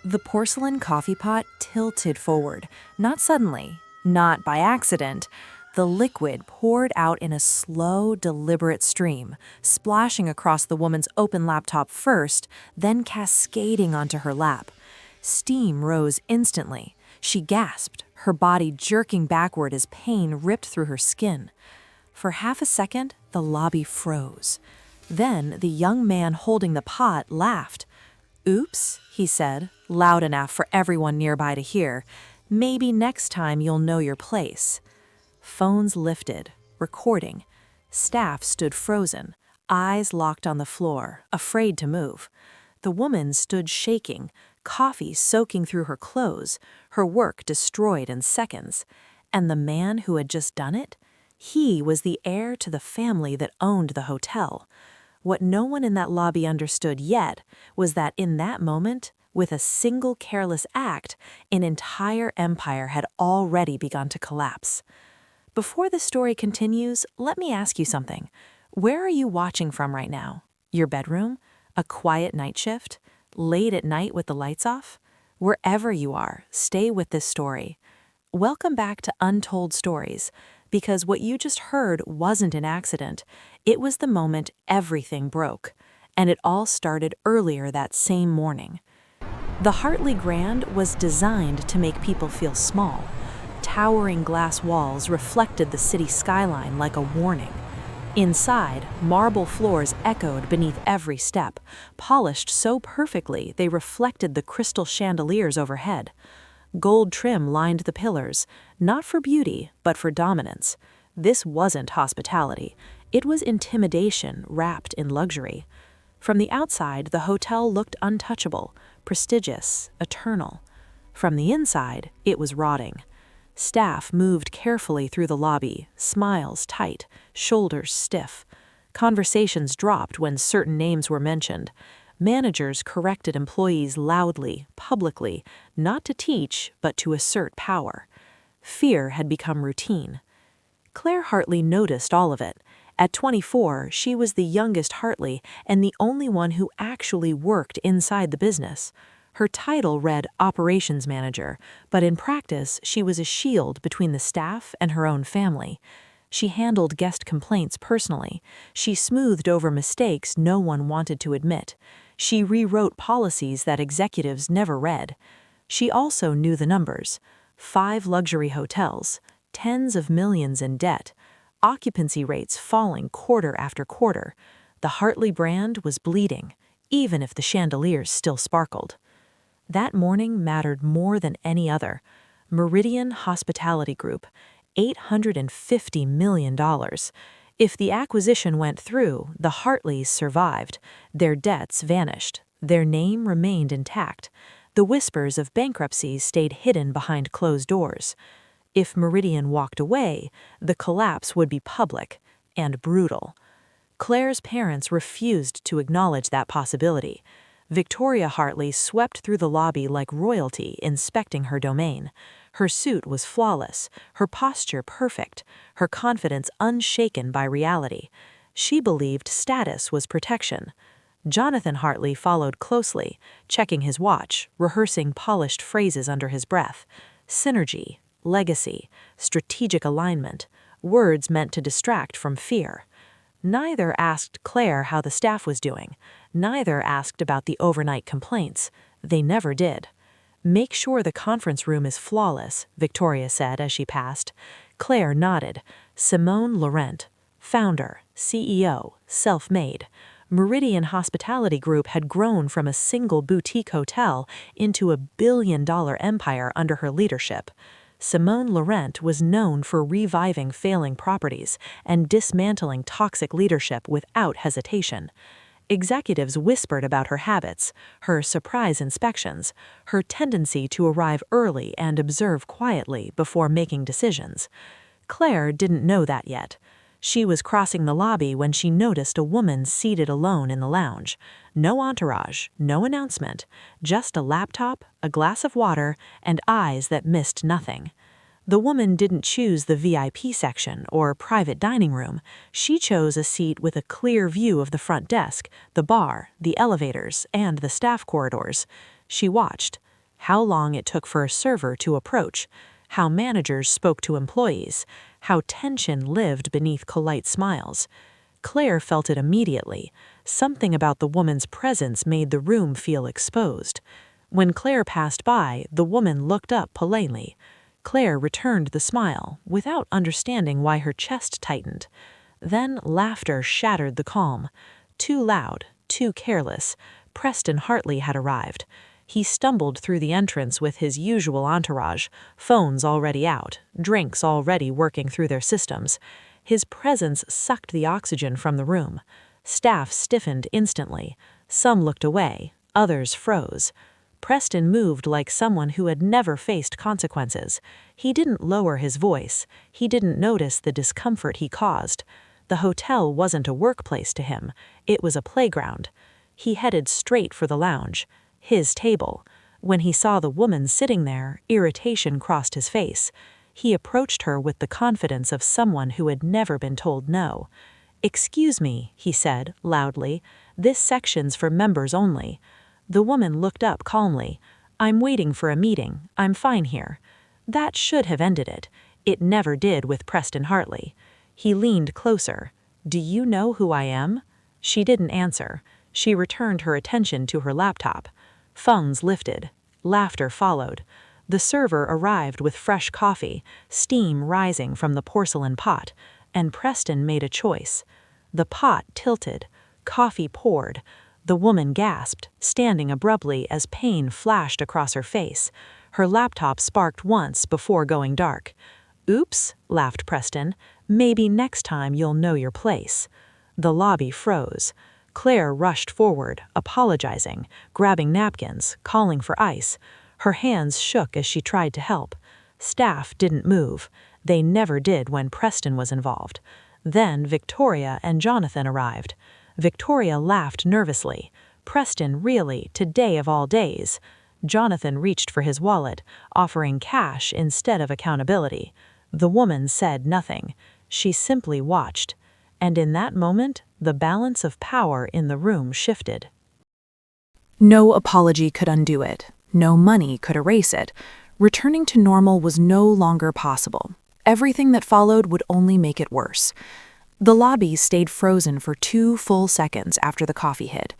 The porcelain coffee pot tilted forward, not suddenly, not by accident. The liquid poured out in a slow, deliberate stream, splashing across the woman's open laptop first, then cascading onto her lap. Steam rose instantly. She gasped, her body jerking backward as pain ripped through her skin. For half a second, the lobby froze. Then the young man holding the pot laughed. "Oops," he said, loud enough for everyone nearby to hear. "Maybe next time you'll know your place." Phones lifted, recording. Staff stood frozen, eyes locked on the floor, afraid to move. The woman stood shaking, coffee soaking through her clothes, her work destroyed in seconds. And the man who had just done it? He was the heir to the family that owned the hotel. What no one in that lobby understood yet was that in that moment, with a single careless act, an entire empire had already begun to collapse. Before the story continues, let me ask you something. Where are you watching from right now? Your bedroom? A quiet night shift? Late at night with the lights off? Wherever you are, stay with this story. Welcome back to Untold Stories, because what you just heard wasn't an accident. It was the moment everything broke, and it all started earlier that same morning. The Hartley Grand was designed to make people feel small. Towering glass walls reflected the city skyline like a warning. Inside, marble floors echoed beneath every step, polished so perfectly they reflected the crystal chandeliers overhead. Gold trim lined the pillars, not for beauty, but for dominance. This wasn't hospitality. It was intimidation wrapped in luxury. From the outside, the hotel looked untouchable, prestigious, eternal. From the inside, it was rotting. Staff moved carefully through the lobby, smiles tight, shoulders stiff. Conversations dropped when certain names were mentioned. Managers corrected employees loudly, publicly, not to teach, but to assert power. Fear had become routine. Claire Hartley noticed all of it. At 24, she was the youngest Hartley and the only one who actually worked inside the business. Her title read Operations Manager, but in practice, she was a shield between the staff and her own family. She handled guest complaints personally. She smoothed over mistakes no one wanted to admit. She rewrote policies that executives never read. She also knew the numbers. 5 luxury hotels, tens of millions in debt, occupancy rates falling quarter after quarter. The Hartley brand was bleeding, even if the chandeliers still sparkled. That morning mattered more than any other. Meridian Hospitality Group, $850 million. If the acquisition went through, the Hartleys survived. Their debts vanished. Their name remained intact. The whispers of bankruptcy stayed hidden behind closed doors. If Meridian walked away, the collapse would be public and brutal. Claire's parents refused to acknowledge that possibility. Victoria Hartley swept through the lobby like royalty, inspecting her domain. Her suit was flawless, her posture perfect, her confidence unshaken by reality. She believed status was protection. Jonathan Hartley followed closely, checking his watch, rehearsing polished phrases under his breath. Synergy, legacy, strategic alignment, words meant to distract from fear. Neither asked Claire how the staff was doing. Neither asked about the overnight complaints. They never did. "Make sure the conference room is flawless," Victoria said as she passed. Claire nodded. Simone Laurent, founder, CEO, self-made. Meridian Hospitality Group had grown from a single boutique hotel into a billion-dollar empire under her leadership. Simone Laurent was known for reviving failing properties and dismantling toxic leadership without hesitation. Executives whispered about her habits, her surprise inspections, her tendency to arrive early and observe quietly before making decisions. Claire didn't know that yet. She was crossing the lobby when she noticed a woman seated alone in the lounge. No entourage, no announcement, just a laptop, a glass of water, and eyes that missed nothing. The woman didn't choose the VIP section or private dining room. She chose a seat with a clear view of the front desk, the bar, the elevators, and the staff corridors. She watched, how long it took for a server to approach, how managers spoke to employees, how tension lived beneath polite smiles. Claire felt it immediately. Something about the woman's presence made the room feel exposed. When Claire passed by, the woman looked up politely. Claire returned the smile, without understanding why her chest tightened. Then laughter shattered the calm. Too loud, too careless. Preston Hartley had arrived. He stumbled through the entrance with his usual entourage, phones already out, drinks already working through their systems. His presence sucked the oxygen from the room. Staff stiffened instantly. Some looked away, others froze. Preston moved like someone who had never faced consequences. He didn't lower his voice. He didn't notice the discomfort he caused. The hotel wasn't a workplace to him. It was a playground. He headed straight for the lounge. His table. When he saw the woman sitting there, irritation crossed his face. He approached her with the confidence of someone who had never been told no. "Excuse me," he said, loudly. "This section's for members only." The woman looked up calmly. "I'm waiting for a meeting. I'm fine here." That should have ended it. It never did with Preston Hartley. He leaned closer. "Do you know who I am?" She didn't answer. She returned her attention to her laptop. Phones lifted. Laughter followed. The server arrived with fresh coffee, steam rising from the porcelain pot, and Preston made a choice. The pot tilted. Coffee poured. The woman gasped, standing abruptly as pain flashed across her face. Her laptop sparked once before going dark. "Oops," laughed Preston. "Maybe next time you'll know your place." The lobby froze. Claire rushed forward, apologizing, grabbing napkins, calling for ice. Her hands shook as she tried to help. Staff didn't move. They never did when Preston was involved. Then Victoria and Jonathan arrived. Victoria laughed nervously. Preston, really, today of all days. Jonathan reached for his wallet, offering cash instead of accountability. The woman said nothing. She simply watched. And in that moment, the balance of power in the room shifted. No apology could undo it. No money could erase it. Returning to normal was no longer possible. Everything that followed would only make it worse. The lobby stayed frozen for 2 full seconds after the coffee hit.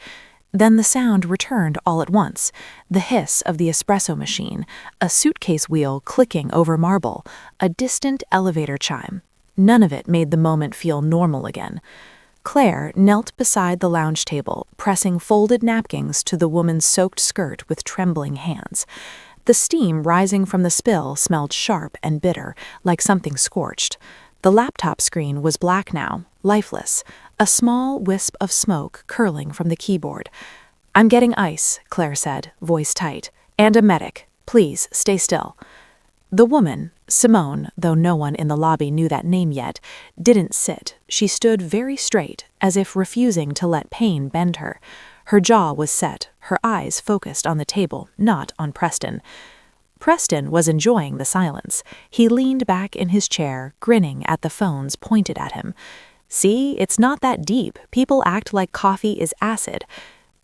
Then the sound returned all at once, the hiss of the espresso machine, a suitcase wheel clicking over marble, a distant elevator chime. None of it made the moment feel normal again. Claire knelt beside the lounge table, pressing folded napkins to the woman's soaked skirt with trembling hands. The steam rising from the spill smelled sharp and bitter, like something scorched. The laptop screen was black now, lifeless, a small wisp of smoke curling from the keyboard. "I'm getting ice," Claire said, voice tight, "and a medic. Please, stay still." The woman, Simone, though no one in the lobby knew that name yet, didn't sit. She stood very straight, as if refusing to let pain bend her. Her jaw was set, her eyes focused on the table, not on Preston. Preston was enjoying the silence. He leaned back in his chair, grinning at the phones pointed at him. "See, it's not that deep. People act like coffee is acid."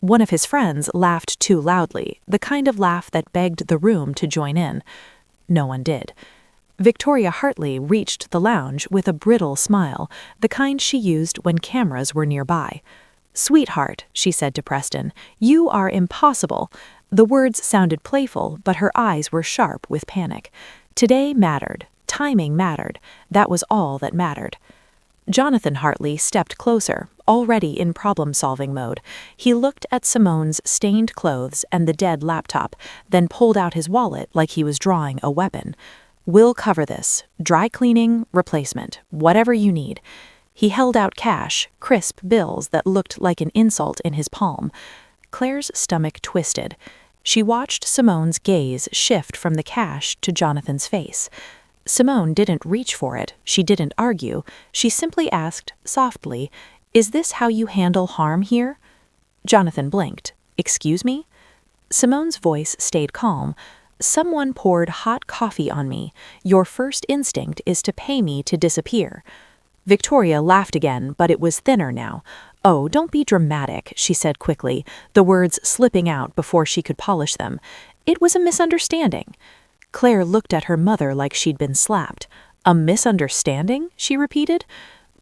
One of his friends laughed too loudly, the kind of laugh that begged the room to join in. No one did. Victoria Hartley reached the lounge with a brittle smile, the kind she used when cameras were nearby. "Sweetheart," she said to Preston, "you are impossible." The words sounded playful, but her eyes were sharp with panic. Today mattered. Timing mattered. That was all that mattered. Jonathan Hartley stepped closer, already in problem-solving mode. He looked at Simone's stained clothes and the dead laptop, then pulled out his wallet like he was drawing a weapon. "We'll cover this. Dry cleaning, replacement, whatever you need." He held out cash, crisp bills that looked like an insult in his palm. Claire's stomach twisted. She watched Simone's gaze shift from the cash to Jonathan's face. Simone didn't reach for it. She didn't argue. She simply asked, softly, "Is this how you handle harm here?" Jonathan blinked. "Excuse me?" Simone's voice stayed calm. "Someone poured hot coffee on me. Your first instinct is to pay me to disappear." Victoria laughed again, but it was thinner now. "Oh, don't be dramatic," she said quickly, the words slipping out before she could polish them. It was a misunderstanding. Claire looked at her mother like she'd been slapped. A misunderstanding? She repeated.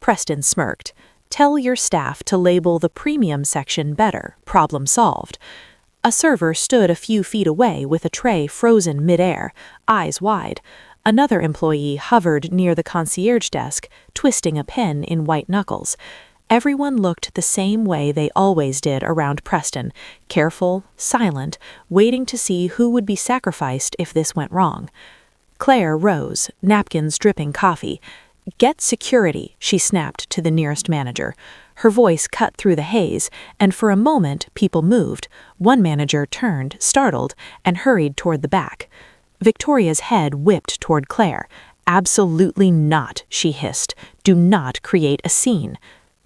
Preston smirked. Tell your staff to label the premium section better. Problem solved. A server stood a few feet away with a tray frozen midair, eyes wide. Another employee hovered near the concierge desk, twisting a pen in white knuckles. Everyone looked the same way they always did around Preston, careful, silent, waiting to see who would be sacrificed if this went wrong. Claire rose, napkins dripping coffee. Get security, she snapped to the nearest manager. Her voice cut through the haze, and for a moment people moved. One manager turned, startled, and hurried toward the back. Victoria's head whipped toward Claire. Absolutely not, she hissed. Do not create a scene.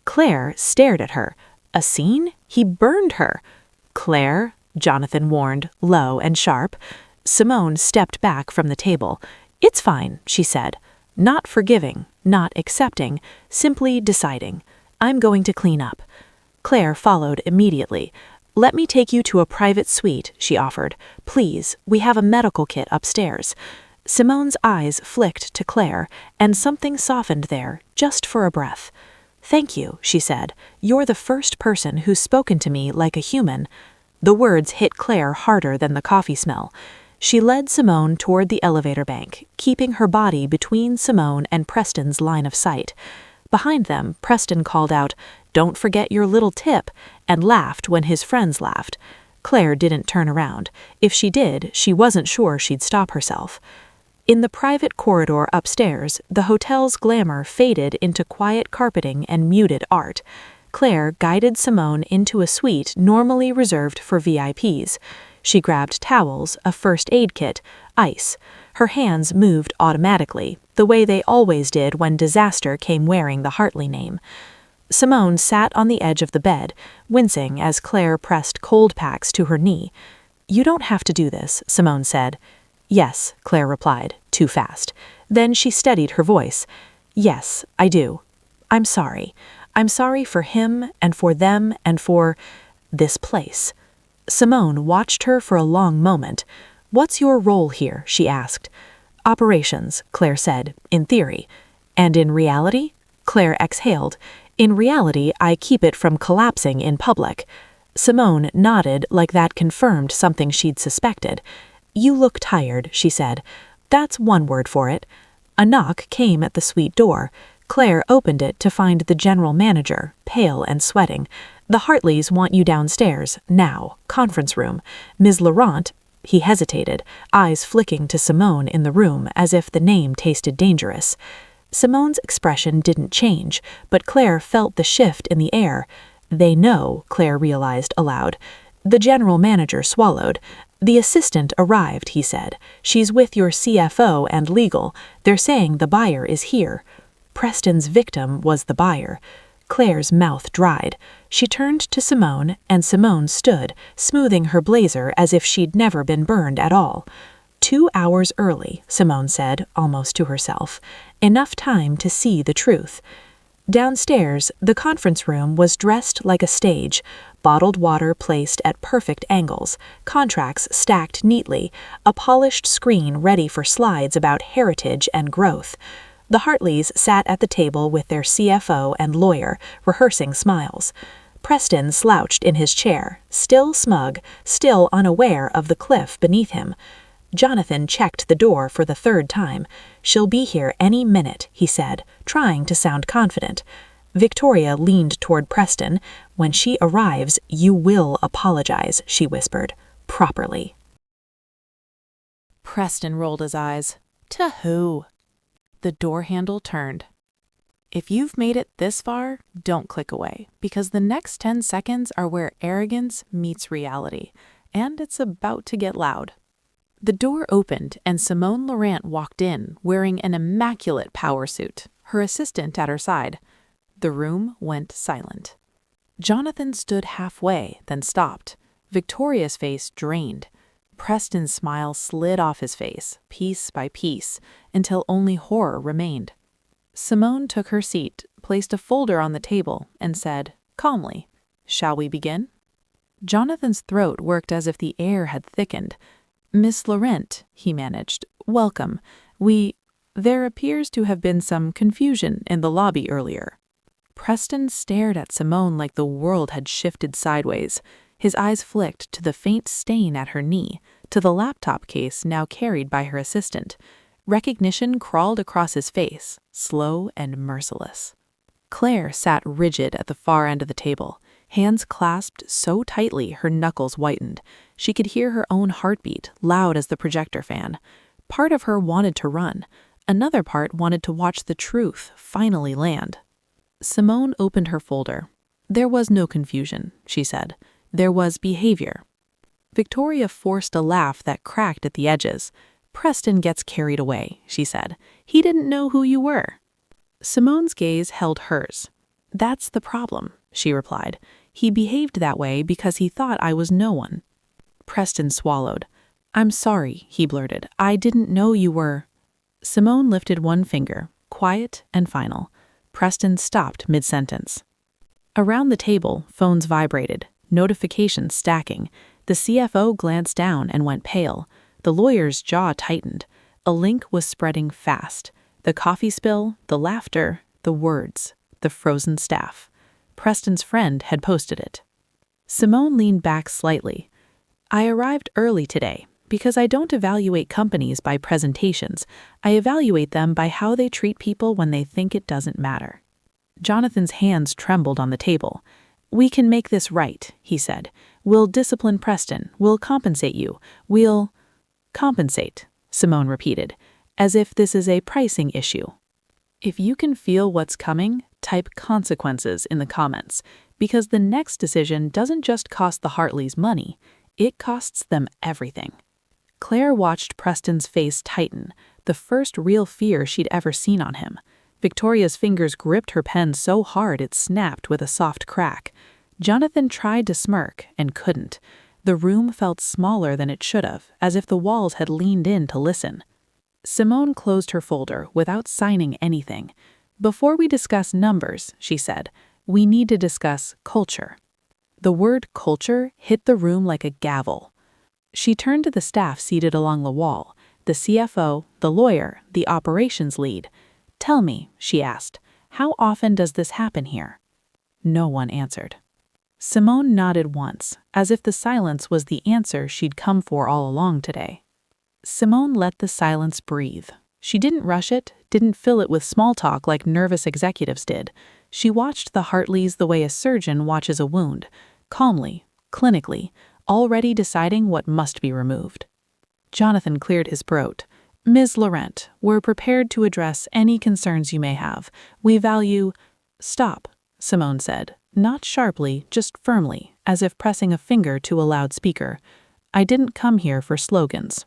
Claire stared at her. A scene? He burned her. Claire, Jonathan warned, low and sharp. Simone stepped back from the table. It's fine, she said. Not forgiving, not accepting, simply deciding. I'm going to clean up. Claire followed immediately. Let me take you to a private suite, she offered. Please, we have a medical kit upstairs. Simone's eyes flicked to Claire, and something softened there, just for a breath. Thank you, she said. You're the first person who's spoken to me like a human. The words hit Claire harder than the coffee smell. She led Simone toward the elevator bank, keeping her body between Simone and Preston's line of sight. Behind them, Preston called out, "Don't forget your little tip," and laughed when his friends laughed. Claire didn't turn around. If she did, she wasn't sure she'd stop herself. In the private corridor upstairs, the hotel's glamour faded into quiet carpeting and muted art. Claire guided Simone into a suite normally reserved for VIPs. She grabbed towels, a first aid kit, ice. Her hands moved automatically, the way they always did when disaster came wearing the Hartley name. Simone sat on the edge of the bed, wincing as Claire pressed cold packs to her knee. You don't have to do this, Simone said. Yes, Claire replied, too fast. Then she steadied her voice. Yes, I do. I'm sorry. I'm sorry for him and for them and for this place. Simone watched her for a long moment. What's your role here? She asked. Operations, Claire said, in theory. And in reality? Claire exhaled. In reality, I keep it from collapsing in public. Simone nodded like that confirmed something she'd suspected. You look tired, she said. That's one word for it. A knock came at the suite door. Claire opened it to find the general manager, pale and sweating. The Hartleys want you downstairs, now, conference room. Ms. Laurent, he hesitated, eyes flicking to Simone in the room as if the name tasted dangerous. Simone's expression didn't change, but Claire felt the shift in the air. They know, Claire realized aloud. The general manager swallowed. The assistant arrived, he said. She's with your CFO and legal. They're saying the buyer is here. Preston's victim was the buyer. Claire's mouth dried. She turned to Simone, and Simone stood, smoothing her blazer as if she'd never been burned at all. 2 hours early, Simone said, almost to herself. Enough time to see the truth. Downstairs, the conference room was dressed like a stage, bottled water placed at perfect angles, contracts stacked neatly, a polished screen ready for slides about heritage and growth. The Hartleys sat at the table with their CFO and lawyer, rehearsing smiles. Preston slouched in his chair, still smug, still unaware of the cliff beneath him. Jonathan checked the door for the third time. She'll be here any minute, he said, trying to sound confident. Victoria leaned toward Preston. When she arrives, you will apologize, she whispered. Properly. Preston rolled his eyes. To who? The door handle turned. If you've made it this far, don't click away, because the next 10 seconds are where arrogance meets reality, and it's about to get loud. The door opened and Simone Laurent walked in, wearing an immaculate power suit, her assistant at her side. The room went silent. Jonathan stood halfway, then stopped. Victoria's face drained. Preston's smile slid off his face, piece by piece, until only horror remained. Simone took her seat, placed a folder on the table, and said, calmly, "Shall we begin?" Jonathan's throat worked as if the air had thickened. Miss Laurent, he managed. Welcome. There appears to have been some confusion in the lobby earlier. Preston stared at Simone like the world had shifted sideways. His eyes flicked to the faint stain at her knee, to the laptop case now carried by her assistant. Recognition crawled across his face, slow and merciless. Claire sat rigid at the far end of the table, hands clasped so tightly her knuckles whitened. She could hear her own heartbeat, loud as the projector fan. Part of her wanted to run. Another part wanted to watch the truth finally land. Simone opened her folder. There was no confusion, she said. There was behavior. Victoria forced a laugh that cracked at the edges. Preston gets carried away, she said. He didn't know who you were. Simone's gaze held hers. That's the problem, she replied. He behaved that way because he thought I was no one. Preston swallowed. I'm sorry, he blurted. I didn't know you were. Simone lifted one finger, quiet and final. Preston stopped mid-sentence. Around the table, phones vibrated, notifications stacking. The CFO glanced down and went pale. The lawyer's jaw tightened. A link was spreading fast. The coffee spill, the laughter, the words, the frozen staff. Preston's friend had posted it. Simone leaned back slightly. I arrived early today because I don't evaluate companies by presentations. I evaluate them by how they treat people when they think it doesn't matter. Jonathan's hands trembled on the table. We can make this right, he said. We'll discipline Preston. We'll compensate you. We'll compensate, Simone repeated, as if this is a pricing issue. If you can feel what's coming, type consequences in the comments, because the next decision doesn't just cost the Hartleys money, it costs them everything. Claire watched Preston's face tighten, the first real fear she'd ever seen on him. Victoria's fingers gripped her pen so hard it snapped with a soft crack. Jonathan tried to smirk and couldn't. The room felt smaller than it should have, as if the walls had leaned in to listen. Simone closed her folder without signing anything. Before we discuss numbers, she said, we need to discuss culture. The word culture hit the room like a gavel. She turned to the staff seated along the wall, the CFO, the lawyer, the operations lead. Tell me, she asked, how often does this happen here? No one answered. Simone nodded once, as if the silence was the answer she'd come for all along today. Simone let the silence breathe. She didn't rush it, didn't fill it with small talk like nervous executives did. She watched the Hartleys the way a surgeon watches a wound, calmly, clinically, already deciding what must be removed. Jonathan cleared his throat. Ms. Laurent, we're prepared to address any concerns you may have. We value— Stop, Simone said, not sharply, just firmly, as if pressing a finger to a loudspeaker. I didn't come here for slogans.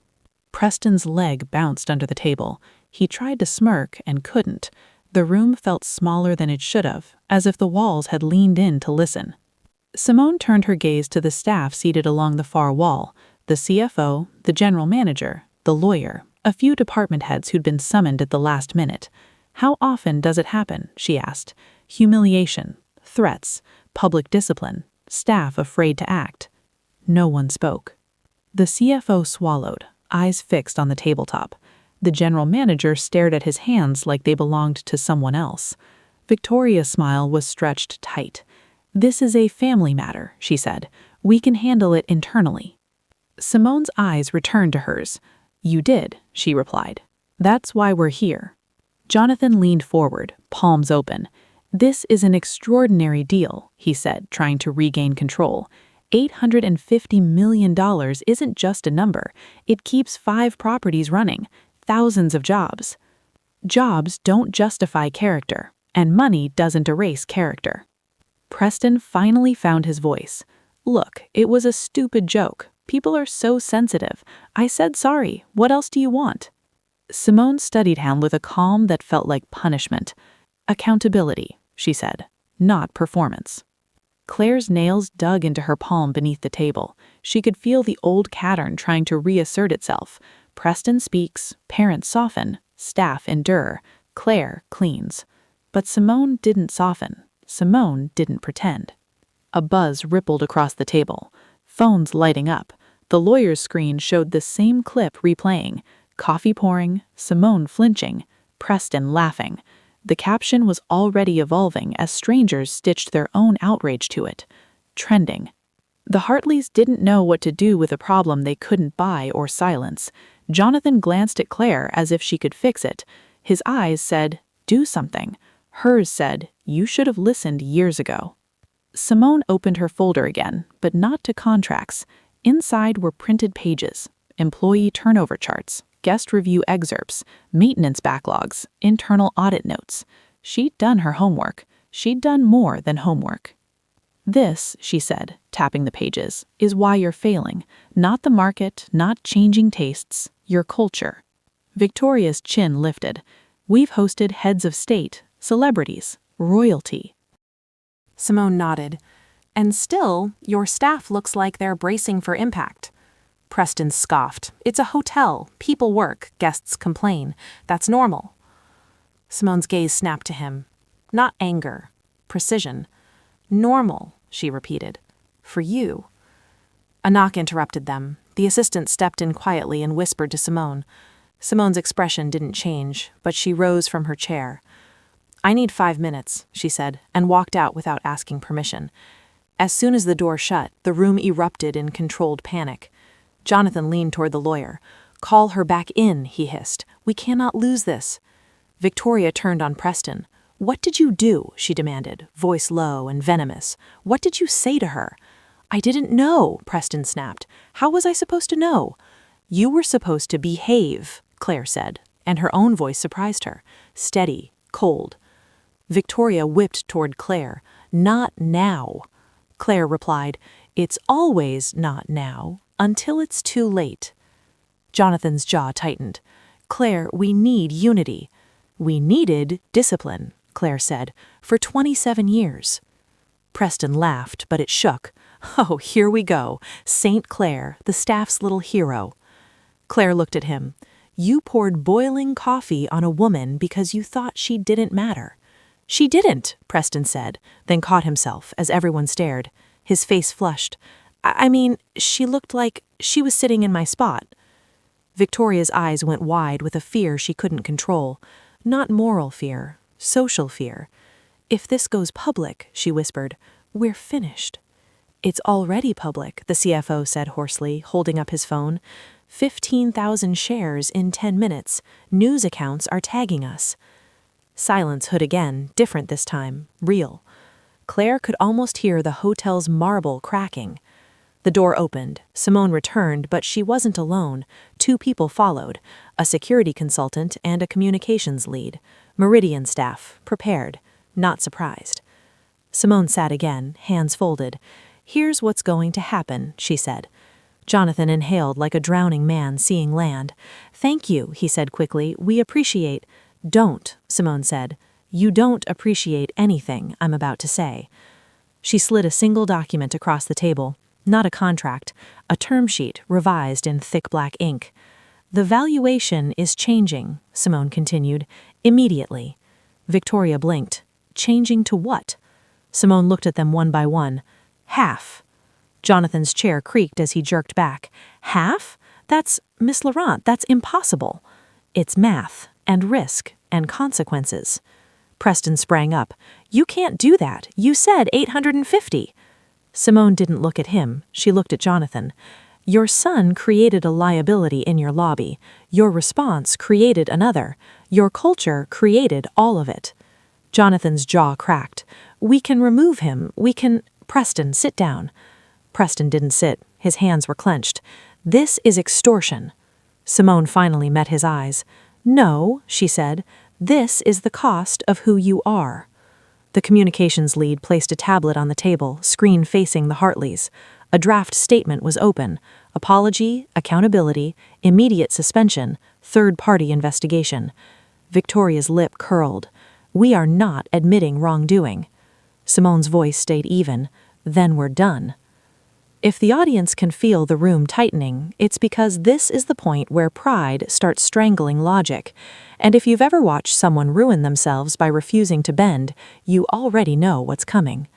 Preston's leg bounced under the table. He tried to smirk and couldn't. The room felt smaller than it should have, as if the walls had leaned in to listen. Simone turned her gaze to the staff seated along the far wall, the CFO, the general manager, the lawyer, a few department heads who'd been summoned at the last minute. How often does it happen, she asked. Humiliation, threats, public discipline, staff afraid to act. No one spoke. The CFO swallowed, eyes fixed on the tabletop. The general manager stared at his hands like they belonged to someone else. Victoria's smile was stretched tight. This is a family matter, she said. We can handle it internally. Simone's eyes returned to hers. You did, she replied. That's why we're here. Jonathan leaned forward, palms open. This is an extraordinary deal, he said, trying to regain control. $850 million isn't just a number. It keeps 5 properties running, thousands of jobs. Jobs don't justify character, and money doesn't erase character. Preston finally found his voice. Look, it was a stupid joke. People are so sensitive. I said sorry. What else do you want? Simone studied him with a calm that felt like punishment. Accountability, she said, not performance. Claire's nails dug into her palm beneath the table. She could feel the old pattern trying to reassert itself. Preston speaks, parents soften, staff endure, Claire cleans. But Simone didn't soften. Simone didn't pretend. A buzz rippled across the table. Phones lighting up. The lawyer's screen showed the same clip replaying: coffee pouring, Simone flinching, Preston laughing. The caption was already evolving as strangers stitched their own outrage to it. Trending. The Hartleys didn't know what to do with a problem they couldn't buy or silence. Jonathan glanced at Claire as if she could fix it. His eyes said, "Do something." Hers said, "You should have listened years ago." Simone opened her folder again, but not to contracts. Inside were printed pages, employee turnover charts, guest review excerpts, maintenance backlogs, internal audit notes. She'd done her homework. She'd done more than homework. "This," she said, tapping the pages, "is why you're failing. Not the market, not changing tastes, your culture." Victoria's chin lifted. "We've hosted heads of state, celebrities, royalty." Simone nodded. "And still, your staff looks like they're bracing for impact." Preston scoffed. "It's a hotel. People work. Guests complain. That's normal." Simone's gaze snapped to him. Not anger. Precision. "Normal," she repeated. "For you." A knock interrupted them. The assistant stepped in quietly and whispered to Simone. Simone's expression didn't change, but she rose from her chair. "I need 5 minutes," she said, and walked out without asking permission. As soon as the door shut, the room erupted in controlled panic. Jonathan leaned toward the lawyer. "Call her back in," he hissed. "We cannot lose this." Victoria turned on Preston. "What did you do?" she demanded, voice low and venomous. "What did you say to her?" "I didn't know," Preston snapped. "How was I supposed to know?" "You were supposed to behave," Claire said, and her own voice surprised her. Steady, cold. Victoria whipped toward Claire. "Not now." Claire replied, "It's always not now, until it's too late." Jonathan's jaw tightened. "Claire, we need unity." "We needed discipline," Claire said, "for 27 years. Preston laughed, but it shook. "Oh, here we go. Saint Clair, the staff's little hero." Claire looked at him. "You poured boiling coffee on a woman because you thought she didn't matter." "She didn't," Preston said, then caught himself as everyone stared. His face flushed. I mean, she looked like she was sitting in my spot." Victoria's eyes went wide with a fear she couldn't control. Not moral fear, social fear. "If this goes public," she whispered, "we're finished." "It's already public," the CFO said hoarsely, holding up his phone. 15,000 shares in 10 minutes. News accounts are tagging us." Silence hood again, different this time, real. Claire could almost hear the hotel's marble cracking. The door opened. Simone returned, but she wasn't alone. 2 people followed, a security consultant and a communications lead. Meridian staff, prepared, not surprised. Simone sat again, hands folded. "Here's what's going to happen," she said. Jonathan inhaled like a drowning man seeing land. "Thank you," he said quickly. "We appreciate—" "Don't," Simone said. "You don't appreciate anything I'm about to say." She slid a single document across the table. Not a contract, a term sheet revised in thick black ink. "The valuation is changing," Simone continued, "immediately." Victoria blinked. "Changing to what?" Simone looked at them one by one. "Half." Jonathan's chair creaked as he jerked back. "Half? That's, Miss Laurent, that's impossible." "It's math, and risk, and consequences." Preston sprang up. "You can't do that. You said 850. Simone didn't look at him. She looked at Jonathan. "Your son created a liability in your lobby. Your response created another. Your culture created all of it." Jonathan's jaw cracked. "We can remove him. We can—" "Preston, sit down." Preston didn't sit. His hands were clenched. "This is extortion." Simone finally met his eyes. "No," she said. "This is the cost of who you are." The communications lead placed a tablet on the table, screen facing the Hartleys. A draft statement was open. Apology, accountability, immediate suspension, third-party investigation. Victoria's lip curled. "We are not admitting wrongdoing." Simone's voice stayed even. "Then we're done." If the audience can feel the room tightening, it's because this is the point where pride starts strangling logic. And if you've ever watched someone ruin themselves by refusing to bend, you already know what's coming.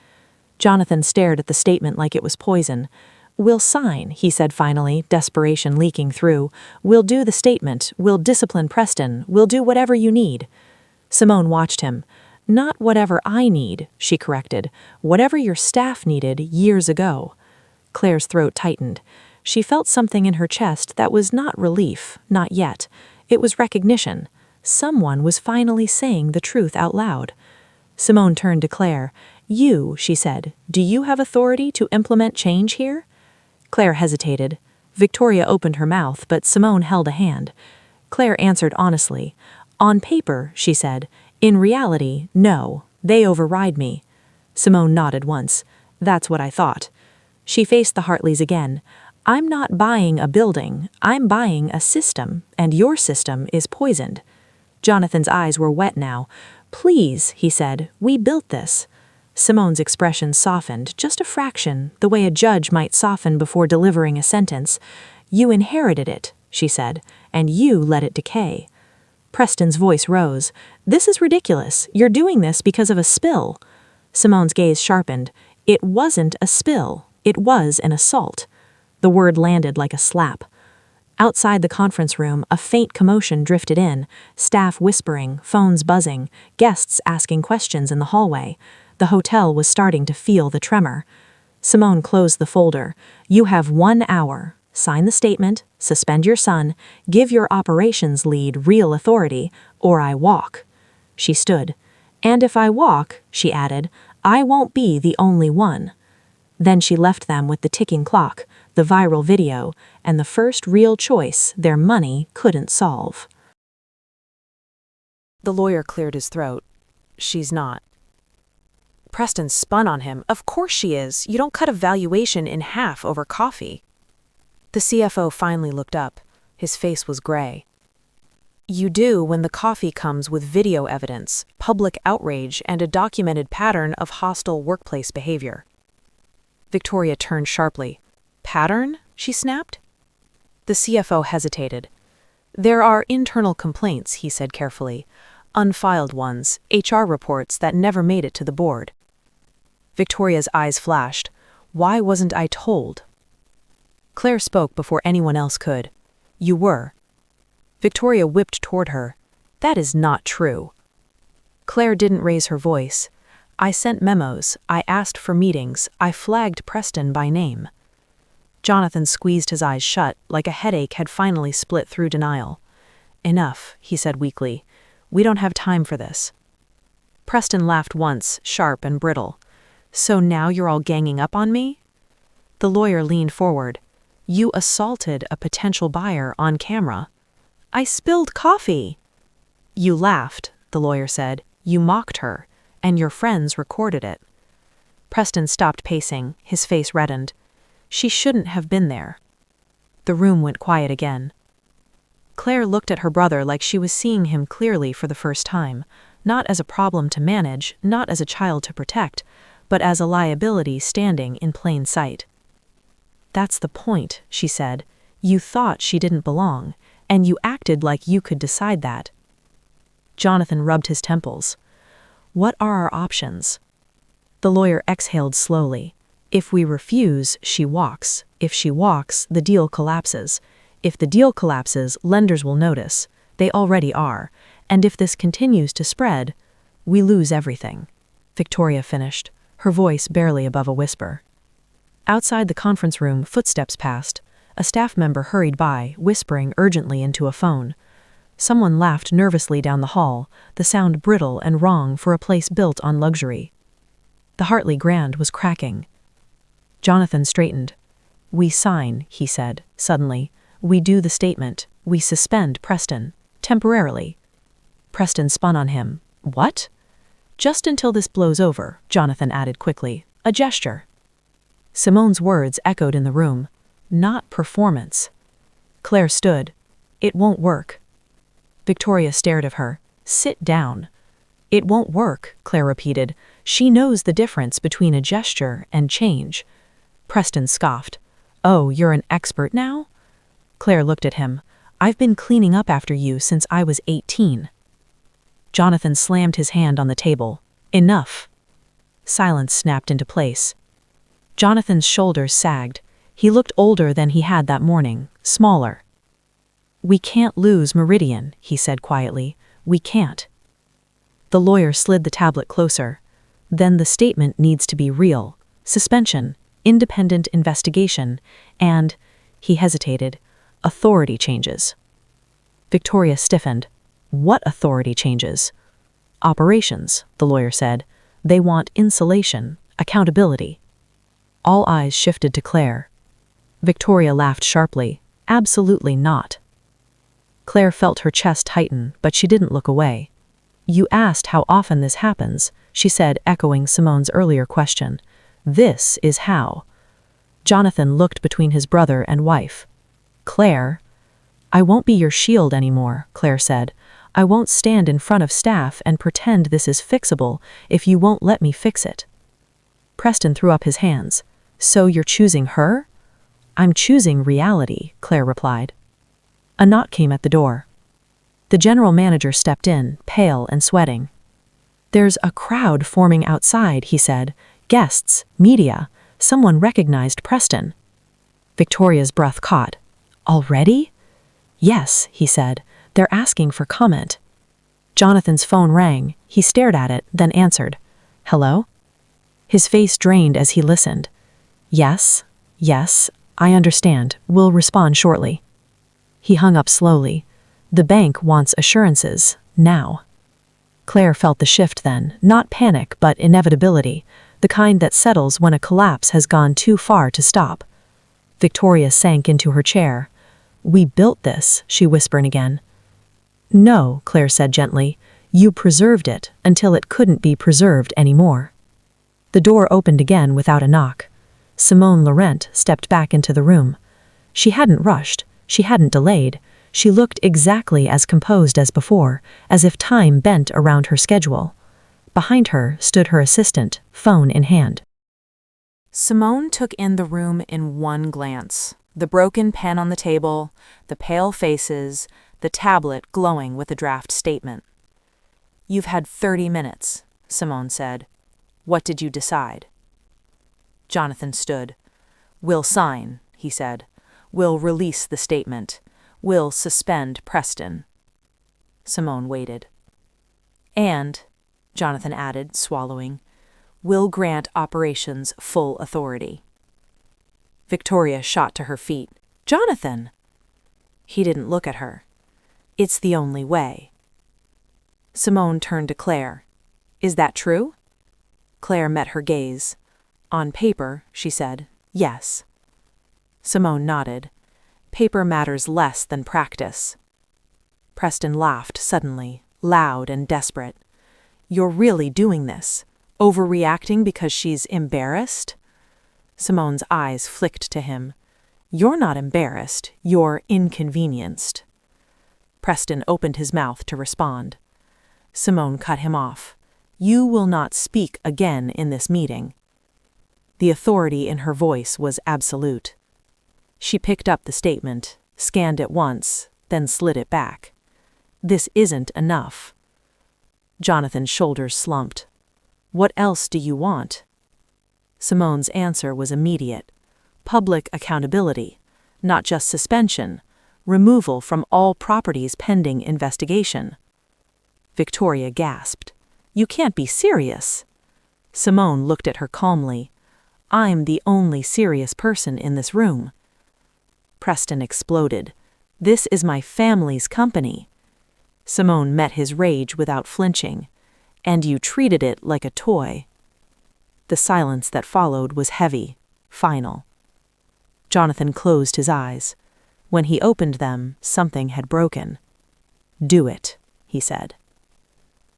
Jonathan stared at the statement like it was poison. "We'll sign," he said finally, desperation leaking through. "We'll do the statement. We'll discipline Preston. We'll do whatever you need." Simone watched him. "Not whatever I need," she corrected. "Whatever your staff needed years ago." Claire's throat tightened. She felt something in her chest that was not relief, not yet. It was recognition. Someone was finally saying the truth out loud. Simone turned to Claire. "You," she said, "do you have authority to implement change here?" Claire hesitated. Victoria opened her mouth, but Simone held a hand. Claire answered honestly. "On paper," she said. "In reality, no. They override me." Simone nodded once. "That's what I thought." She faced the Hartleys again. "I'm not buying a building. I'm buying a system, and your system is poisoned." Jonathan's eyes were wet now. "Please," he said, "we built this." Simone's expression softened, just a fraction, the way a judge might soften before delivering a sentence. "You inherited it," she said, "and you let it decay." Preston's voice rose. "This is ridiculous. You're doing this because of a spill." Simone's gaze sharpened. "It wasn't a spill. It was an assault." The word landed like a slap. Outside the conference room, a faint commotion drifted in, staff whispering, phones buzzing, guests asking questions in the hallway. The hotel was starting to feel the tremor. Simone closed the folder. "You have 1 hour. Sign the statement, suspend your son, give your operations lead real authority, or I walk." She stood. "And if I walk," she added, "I won't be the only one." Then she left them with the ticking clock, the viral video, and the first real choice their money couldn't solve. The lawyer cleared his throat. "She's not." Preston spun on him. "Of course she is. You don't cut a valuation in half over coffee." The CFO finally looked up. His face was gray. "You do when the coffee comes with video evidence, public outrage, and a documented pattern of hostile workplace behavior." Victoria turned sharply. "Pattern?" she snapped. The CFO hesitated. "There are internal complaints," he said carefully. "Unfiled ones, HR reports that never made it to the board." Victoria's eyes flashed. "Why wasn't I told?" Claire spoke before anyone else could. "You were." Victoria whipped toward her. "That is not true." Claire didn't raise her voice. "I sent memos, I asked for meetings, I flagged Preston by name." Jonathan squeezed his eyes shut, like a headache had finally split through denial. "Enough," he said weakly. "We don't have time for this." Preston laughed once, sharp and brittle. "So now you're all ganging up on me?" The lawyer leaned forward. "You assaulted a potential buyer on camera." "I spilled coffee." "You laughed," the lawyer said. "You mocked her, and your friends recorded it." Preston stopped pacing, his face reddened. "She shouldn't have been there." The room went quiet again. Claire looked at her brother like she was seeing him clearly for the first time, not as a problem to manage, not as a child to protect, but as a liability standing in plain sight. "That's the point," she said. "You thought she didn't belong, and you acted like you could decide that." Jonathan rubbed his temples. "What are our options?" The lawyer exhaled slowly. "If we refuse, she walks. If she walks, the deal collapses. If the deal collapses, lenders will notice. They already are. And if this continues to spread, we lose everything." Victoria finished, her voice barely above a whisper. Outside the conference room, footsteps passed. A staff member hurried by, whispering urgently into a phone. Someone laughed nervously down the hall, the sound brittle and wrong for a place built on luxury. The Hartley Grand was cracking. Jonathan straightened. "We sign," he said, suddenly. "We do the statement. We suspend Preston. Temporarily." Preston spun on him. "What?" "Just until this blows over," Jonathan added quickly. "A gesture." Simone's words echoed in the room. "Not performance." Claire stood. "It won't work." Victoria stared at her. "Sit down." "It won't work," Claire repeated. "She knows the difference between a gesture and change." Preston scoffed. "Oh, you're an expert now?" Claire looked at him. "I've been cleaning up after you since I was 18. Jonathan slammed his hand on the table. "Enough." Silence snapped into place. Jonathan's shoulders sagged. He looked older than he had that morning, smaller. "We can't lose Meridian," he said quietly. "We can't." The lawyer slid the tablet closer. "Then the statement needs to be real. Suspension, independent investigation, and," he hesitated, "authority changes." Victoria stiffened. "What authority changes?" "Operations," the lawyer said. "They want insulation, accountability." All eyes shifted to Claire. Victoria laughed sharply. "Absolutely not." Claire felt her chest tighten, but she didn't look away. "You asked how often this happens," she said, echoing Simone's earlier question. "This is how." Jonathan looked between his brother and wife. "Claire." "I won't be your shield anymore," Claire said. "I won't stand in front of staff and pretend this is fixable if you won't let me fix it." Preston threw up his hands. "So you're choosing her?" "I'm choosing reality," Claire replied. A knock came at the door. The general manager stepped in, pale and sweating. "There's a crowd forming outside," he said. "Guests, media. Someone recognized Preston." Victoria's breath caught. "Already?" "Yes," he said. "They're asking for comment." Jonathan's phone rang. He stared at it, then answered. "Hello?" His face drained as he listened. "Yes, yes, I understand. We'll respond shortly." He hung up slowly. "The bank wants assurances, now." Claire felt the shift then, not panic, but inevitability, the kind that settles when a collapse has gone too far to stop. Victoria sank into her chair. "We built this," she whispered again. "No," Claire said gently. "You preserved it until it couldn't be preserved anymore." The door opened again without a knock. Simone Laurent stepped back into the room. She hadn't rushed. She hadn't delayed. She looked exactly as composed as before, as if time bent around her schedule. Behind her stood her assistant, phone in hand. Simone took in the room in one glance. The broken pen on the table, the pale faces, the tablet glowing with a draft statement. "You've had 30 minutes, Simone said. "What did you decide?" Jonathan stood. "We'll sign," he said. "We'll release the statement. We'll suspend Preston." Simone waited. "And," Jonathan added, swallowing, "we'll grant operations full authority." Victoria shot to her feet. "Jonathan!" He didn't look at her. "It's the only way." Simone turned to Claire. "Is that true?" Claire met her gaze. "On paper," she said, "yes." Simone nodded. "Paper matters less than practice." Preston laughed suddenly, loud and desperate. "You're really doing this? Overreacting because she's embarrassed?" Simone's eyes flicked to him. "You're not embarrassed, you're inconvenienced." Preston opened his mouth to respond. Simone cut him off. "You will not speak again in this meeting." The authority in her voice was absolute. She picked up the statement, scanned it once, then slid it back. "This isn't enough." Jonathan's shoulders slumped. "What else do you want?" Simone's answer was immediate. Public accountability, not just suspension, removal from all properties pending investigation. Victoria gasped. "You can't be serious." Simone looked at her calmly. "I'm the only serious person in this room." Preston exploded. "This is my family's company." Simone met his rage without flinching. "And you treated it like a toy." The silence that followed was heavy, final. Jonathan closed his eyes. When he opened them, something had broken. "Do it," he said.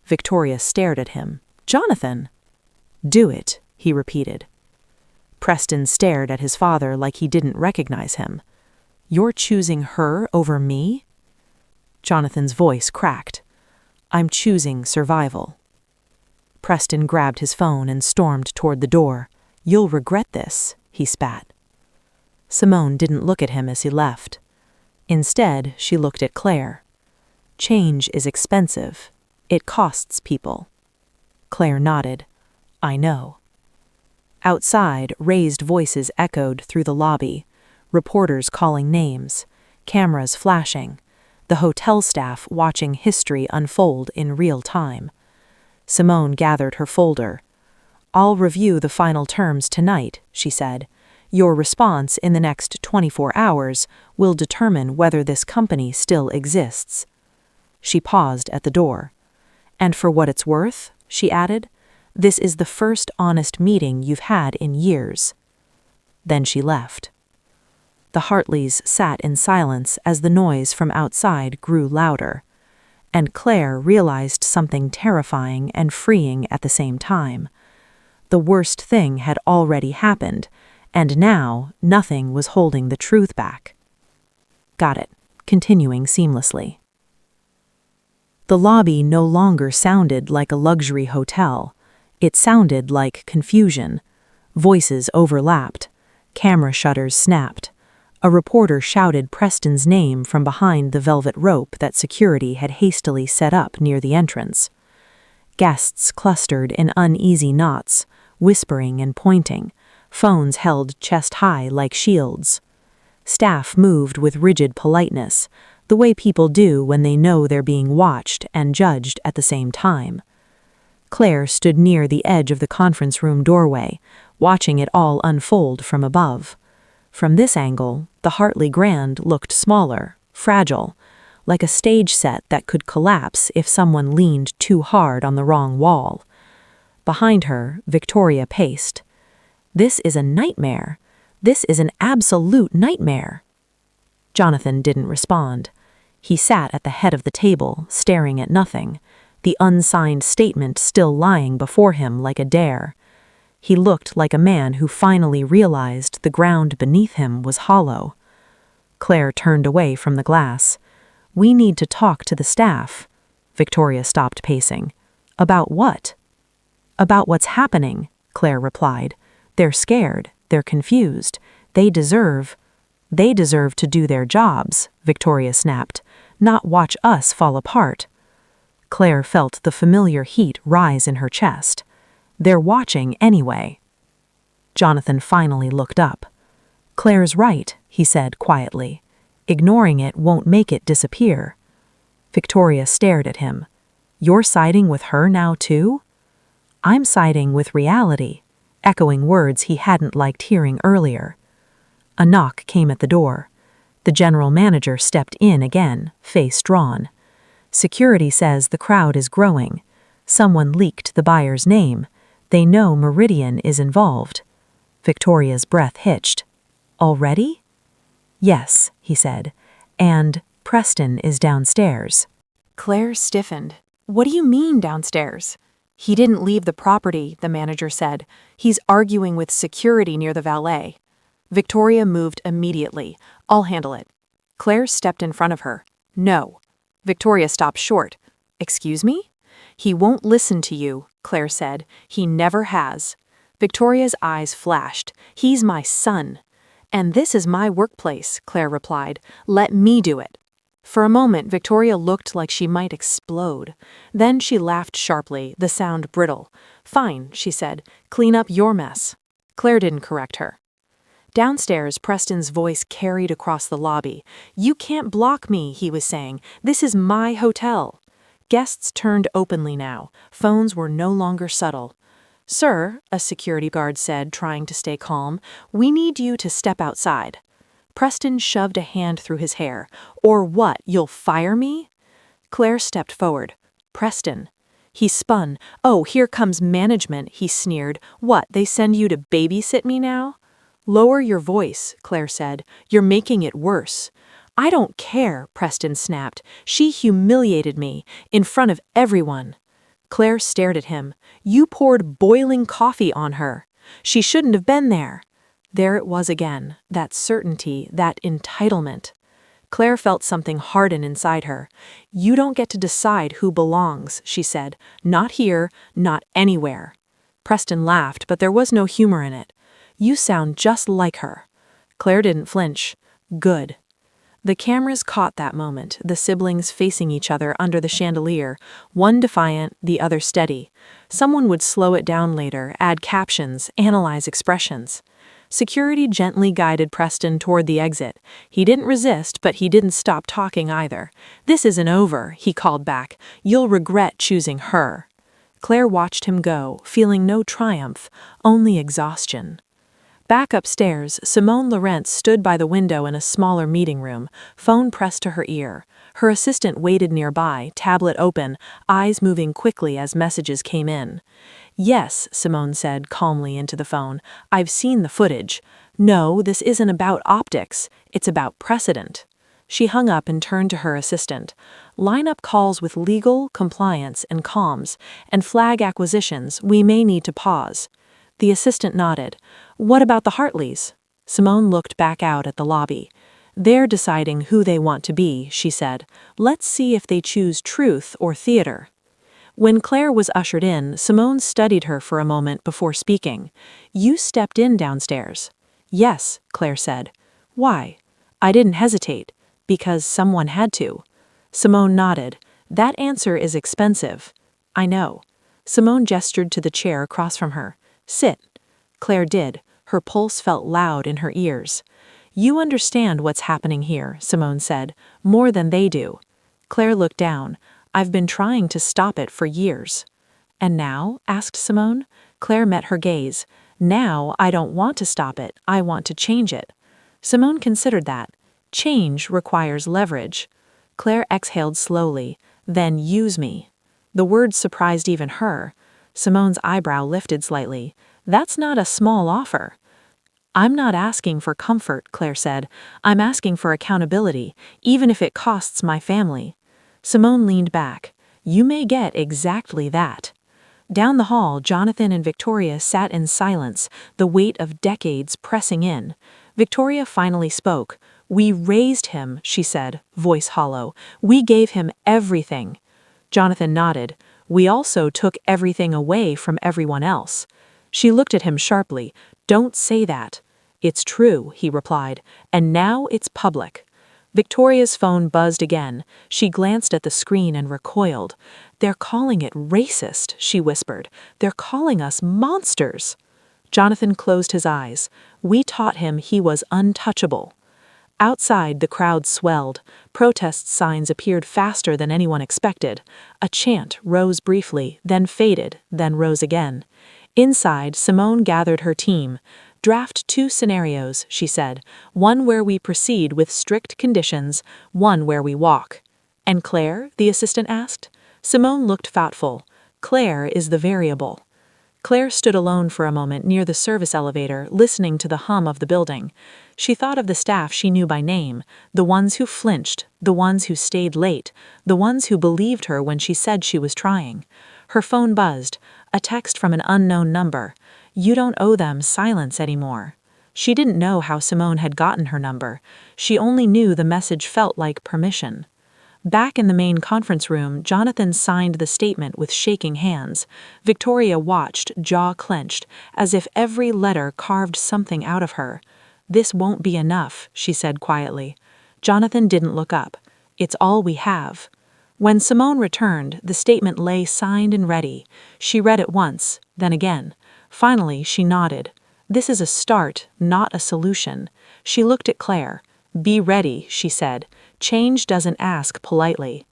Victoria stared at him. "Jonathan!" "Do it," he repeated. Preston stared at his father like he didn't recognize him. "You're choosing her over me?" Jonathan's voice cracked. "I'm choosing survival." Preston grabbed his phone and stormed toward the door. "You'll regret this," he spat. Simone didn't look at him as he left. Instead, she looked at Claire. "Change is expensive. It costs people." Claire nodded. "I know." Outside, raised voices echoed through the lobby. reporters calling names, cameras flashing, the hotel staff watching history unfold in real time. Simone gathered her folder. "I'll review the final terms tonight," she said. "Your response in the next 24 hours will determine whether this company still exists." She paused at the door. "And for what it's worth," she added, "this is the first honest meeting you've had in years." Then she left. The Hartleys sat in silence as the noise from outside grew louder, and Claire realized something terrifying and freeing at the same time. The worst thing had already happened, and now nothing was holding the truth back. Got it, continuing seamlessly. The lobby no longer sounded like a luxury hotel. It sounded like confusion. Voices overlapped. Camera shutters snapped. A reporter shouted Preston's name from behind the velvet rope that security had hastily set up near the entrance. Guests clustered in uneasy knots, whispering and pointing, phones held chest-high like shields. Staff moved with rigid politeness, the way people do when they know they're being watched and judged at the same time. Claire stood near the edge of the conference room doorway, watching it all unfold from above. From this angle, the Hartley Grand looked smaller, fragile, like a stage set that could collapse if someone leaned too hard on the wrong wall. Behind her, Victoria paced. "This is a nightmare. This is an absolute nightmare." Jonathan didn't respond. He sat at the head of the table, staring at nothing, the unsigned statement still lying before him like a dare. He looked like a man who finally realized the ground beneath him was hollow. Claire turned away from the glass. "We need to talk to the staff." Victoria stopped pacing. "About what?" "About what's happening," Claire replied. "They're scared. They're confused. They deserve to do their jobs," Victoria snapped, "not watch us fall apart." Claire felt the familiar heat rise in her chest. They're watching anyway. Jonathan finally looked up. "Claire's right," he said quietly. "Ignoring it won't make it disappear." Victoria stared at him. "You're siding with her now too?" "I'm siding with reality," echoing words he hadn't liked hearing earlier. A knock came at the door. The general manager stepped in again, face drawn. "Security says the crowd is growing. Someone leaked the buyer's name. They know Meridian is involved." Victoria's breath hitched. "Already?" "Yes," he said. "And Preston is downstairs." Claire stiffened. "What do you mean downstairs?" "He didn't leave the property," the manager said. "He's arguing with security near the valet." Victoria moved immediately. "I'll handle it." Claire stepped in front of her. "No." Victoria stopped short. "Excuse me?" "He won't listen to you," Claire said. "He never has." Victoria's eyes flashed. "He's my son." "And this is my workplace," Claire replied. "Let me do it." For a moment, Victoria looked like she might explode. Then she laughed sharply, the sound brittle. "Fine," she said. "Clean up your mess." Claire didn't correct her. Downstairs, Preston's voice carried across the lobby. "You can't block me," he was saying. "This is my hotel." Guests turned openly now. Phones were no longer subtle. "Sir," a security guard said, trying to stay calm, "we need you to step outside." Preston shoved a hand through his hair. "Or what, you'll fire me?" Claire stepped forward. "Preston." He spun. "Oh, here comes management," he sneered. "What, they send you to babysit me now?" "Lower your voice," Claire said. "You're making it worse." "I don't care," Preston snapped. "She humiliated me, in front of everyone." Claire stared at him. "You poured boiling coffee on her. She shouldn't have been there." There it was again, that certainty, that entitlement. Claire felt something harden inside her. "You don't get to decide who belongs," she said. "Not here, not anywhere." Preston laughed, but there was no humor in it. "You sound just like her." Claire didn't flinch. "Good." The cameras caught that moment, the siblings facing each other under the chandelier, one defiant, the other steady. Someone would slow it down later, add captions, analyze expressions. Security gently guided Preston toward the exit. He didn't resist, but he didn't stop talking either. "This isn't over," he called back. "You'll regret choosing her." Claire watched him go, feeling no triumph, only exhaustion. Back upstairs, Simone Laurent stood by the window in a smaller meeting room, phone pressed to her ear. Her assistant waited nearby, tablet open, eyes moving quickly as messages came in. "Yes," Simone said calmly into the phone, "I've seen the footage. No, this isn't about optics, it's about precedent." She hung up and turned to her assistant. "Line up calls with legal, compliance, and comms, and flag acquisitions. We may need to pause." The assistant nodded. "What about the Hartleys?" Simone looked back out at the lobby. "They're deciding who they want to be," she said. "Let's see if they choose truth or theater." When Claire was ushered in, Simone studied her for a moment before speaking. "You stepped in downstairs." "Yes," Claire said. "Why?" "I didn't hesitate. Because someone had to." Simone nodded. "That answer is expensive." "I know." Simone gestured to the chair across from her. "Sit." Claire did. Her pulse felt loud in her ears. "You understand what's happening here," Simone said, "more than they do." Claire looked down. "I've been trying to stop it for years." "And now?" asked Simone. Claire met her gaze. "Now I don't want to stop it, I want to change it." Simone considered that. Change requires leverage. Claire exhaled slowly. "Then use me." The words surprised even her. Simone's eyebrow lifted slightly. "That's not a small offer." "I'm not asking for comfort," Claire said. "I'm asking for accountability, even if it costs my family." Simone leaned back. "You may get exactly that." Down the hall, Jonathan and Victoria sat in silence, the weight of decades pressing in. Victoria finally spoke. "We raised him," she said, voice hollow. "We gave him everything." Jonathan nodded. "We also took everything away from everyone else." She looked at him sharply. "Don't say that." "It's true," he replied, "and now it's public." Victoria's phone buzzed again. She glanced at the screen and recoiled. "They're calling it racist," she whispered. "They're calling us monsters." Jonathan closed his eyes. "We taught him he was untouchable." Outside, the crowd swelled. Protest signs appeared faster than anyone expected. A chant rose briefly, then faded, then rose again. Inside, Simone gathered her team. "Draft 2 scenarios," she said. "One where we proceed with strict conditions, one where we walk." "And Claire?" the assistant asked. Simone looked thoughtful. "Claire is the variable." Claire stood alone for a moment near the service elevator, listening to the hum of the building. She thought of the staff she knew by name, the ones who flinched, the ones who stayed late, the ones who believed her when she said she was trying. Her phone buzzed, a text from an unknown number. "You don't owe them silence anymore." She didn't know how Simone had gotten her number. She only knew the message felt like permission. Back in the main conference room, Jonathan signed the statement with shaking hands. Victoria watched, jaw clenched, as if every letter carved something out of her. "This won't be enough," she said quietly. Jonathan didn't look up. "It's all we have." When Simone returned, the statement lay signed and ready. She read it once, then again. Finally, she nodded. "This is a start, not a solution." She looked at Claire. "Be ready," she said. "Change doesn't ask politely."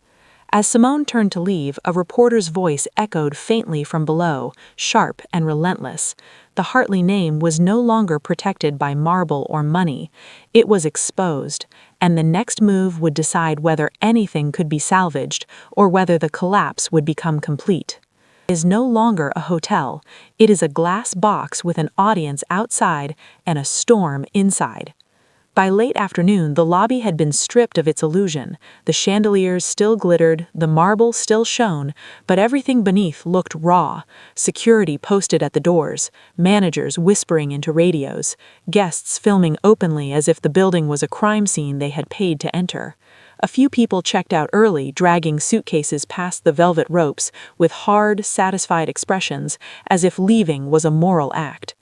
As Simone turned to leave, a reporter's voice echoed faintly from below, sharp and relentless. The Hartley name was no longer protected by marble or money. It was exposed, and the next move would decide whether anything could be salvaged or whether the collapse would become complete. It is no longer a hotel. It is a glass box with an audience outside and a storm inside. By late afternoon, the lobby had been stripped of its illusion. The chandeliers still glittered, the marble still shone, but everything beneath looked raw. Security posted at the doors, managers whispering into radios, guests filming openly as if the building was a crime scene they had paid to enter. A few people checked out early, dragging suitcases past the velvet ropes with hard, satisfied expressions, as if leaving was a moral act.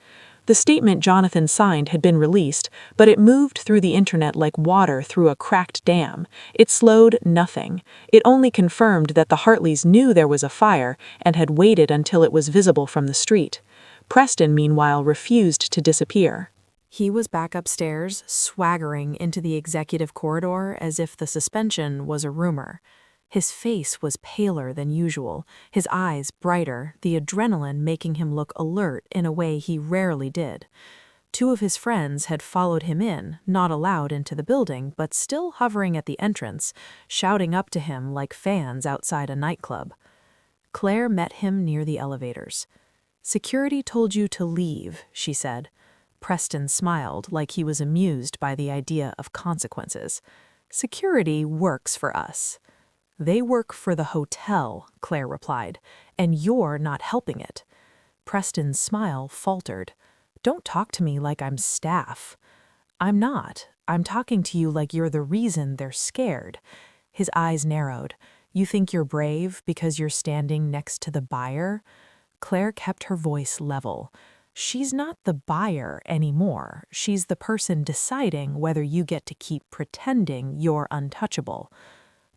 The statement Jonathan signed had been released, but it moved through the internet like water through a cracked dam. It slowed nothing. It only confirmed that the Hartleys knew there was a fire and had waited until it was visible from the street. Preston, meanwhile, refused to disappear. He was back upstairs, swaggering into the executive corridor as if the suspension was a rumor. His face was paler than usual, his eyes brighter, the adrenaline making him look alert in a way he rarely did. Two of his friends had followed him in, not allowed into the building, but still hovering at the entrance, shouting up to him like fans outside a nightclub. Claire met him near the elevators. "Security told you to leave," she said. Preston smiled like he was amused by the idea of consequences. "Security works for us." "They work for the hotel," Claire replied, "and you're not helping it." Preston's smile faltered. "Don't talk to me like I'm staff." "I'm not. I'm talking to you like you're the reason they're scared." His eyes narrowed. "You think you're brave because you're standing next to the buyer?" Claire kept her voice level. "She's not the buyer anymore. She's the person deciding whether you get to keep pretending you're untouchable."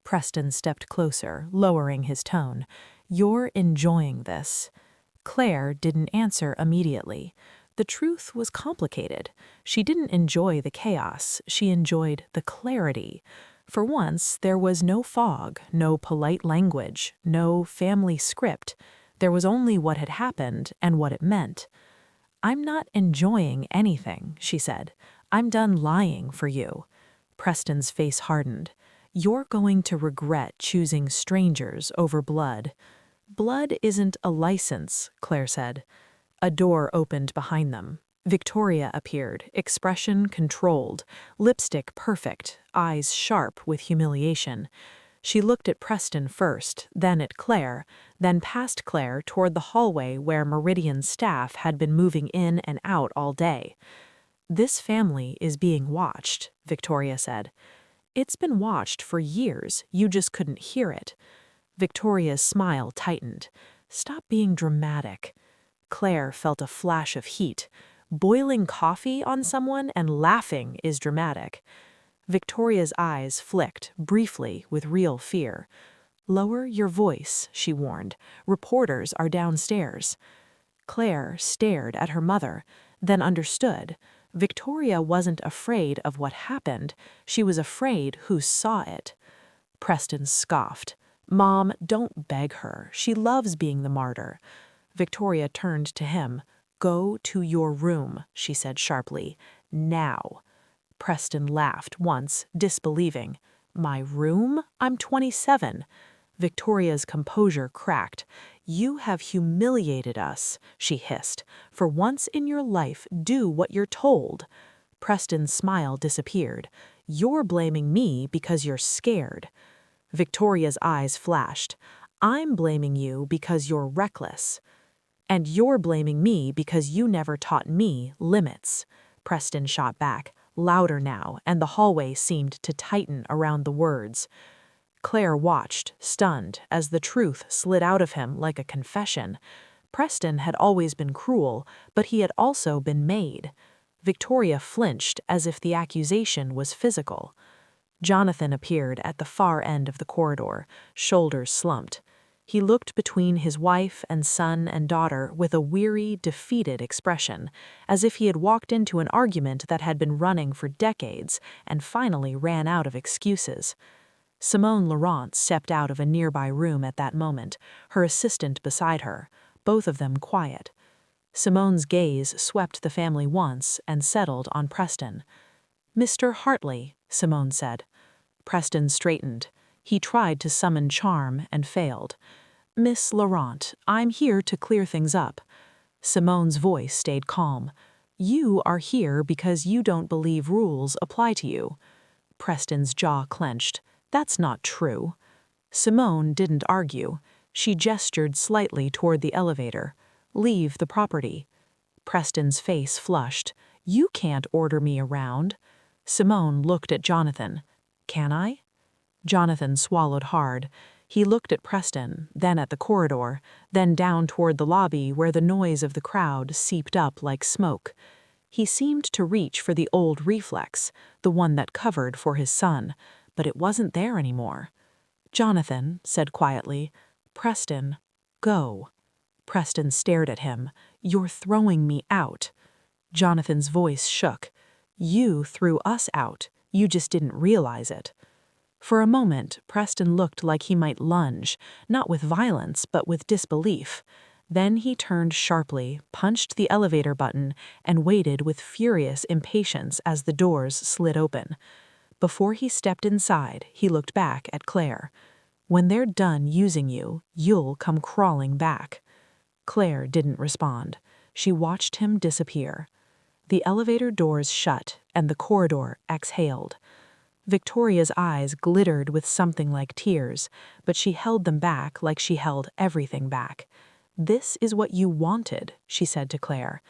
Preston stepped closer, lowering his tone. "You're enjoying this." Claire didn't answer immediately. The truth was complicated. She didn't enjoy the chaos, she enjoyed the clarity. For once, there was no fog, no polite language, no family script. There was only what had happened and what it meant. "I'm not enjoying anything," she said. "I'm done lying for you." Preston's face hardened. "You're going to regret choosing strangers over blood." "Blood isn't a license," Claire said. A door opened behind them. Victoria appeared, expression controlled, lipstick perfect, eyes sharp with humiliation. She looked at Preston first, then at Claire, then past Claire toward the hallway where Meridian's staff had been moving in and out all day. "This family is being watched," Victoria said. "It's been watched for years, you just couldn't hear it." Victoria's smile tightened. "Stop being dramatic." Claire felt a flash of heat. Boiling coffee on someone and laughing is dramatic. Victoria's eyes flicked, briefly, with real fear. "Lower your voice," she warned. "Reporters are downstairs." Claire stared at her mother, then understood. Victoria wasn't afraid of what happened. She was afraid who saw it. Preston scoffed. "Mom, don't beg her. She loves being the martyr." Victoria turned to him. "Go to your room," she said sharply. "Now." Preston laughed once, disbelieving. "My room? I'm 27. Victoria's composure cracked. "You have humiliated us," she hissed. "For once in your life, do what you're told." Preston's smile disappeared. "You're blaming me because you're scared." Victoria's eyes flashed. "I'm blaming you because you're reckless." "And you're blaming me because you never taught me limits." Preston shot back, louder now, and the hallway seemed to tighten around the words. Claire watched, stunned, as the truth slid out of him like a confession. Preston had always been cruel, but he had also been made. Victoria flinched as if the accusation was physical. Jonathan appeared at the far end of the corridor, shoulders slumped. He looked between his wife and son and daughter with a weary, defeated expression, as if he had walked into an argument that had been running for decades and finally ran out of excuses. Simone Laurent stepped out of a nearby room at that moment, her assistant beside her, both of them quiet. Simone's gaze swept the family once and settled on Preston. "Mr. Hartley," Simone said. Preston straightened. He tried to summon charm and failed. "Miss Laurent, I'm here to clear things up." Simone's voice stayed calm. "You are here because you don't believe rules apply to you." Preston's jaw clenched. "That's not true." Simone didn't argue. She gestured slightly toward the elevator. "Leave the property." Preston's face flushed. "You can't order me around." Simone looked at Jonathan. "Can I?" Jonathan swallowed hard. He looked at Preston, then at the corridor, then down toward the lobby where the noise of the crowd seeped up like smoke. He seemed to reach for the old reflex, the one that covered for his son, but it wasn't there anymore. Jonathan said quietly, "Preston, go." Preston stared at him. "You're throwing me out." Jonathan's voice shook. "You threw us out. You just didn't realize it." For a moment, Preston looked like he might lunge, not with violence, but with disbelief. Then he turned sharply, punched the elevator button, and waited with furious impatience as the doors slid open. Before he stepped inside, he looked back at Claire. "When they're done using you, you'll come crawling back." Claire didn't respond. She watched him disappear. The elevator doors shut, and the corridor exhaled. Victoria's eyes glittered with something like tears, but she held them back like she held everything back. "This is what you wanted," she said to Claire.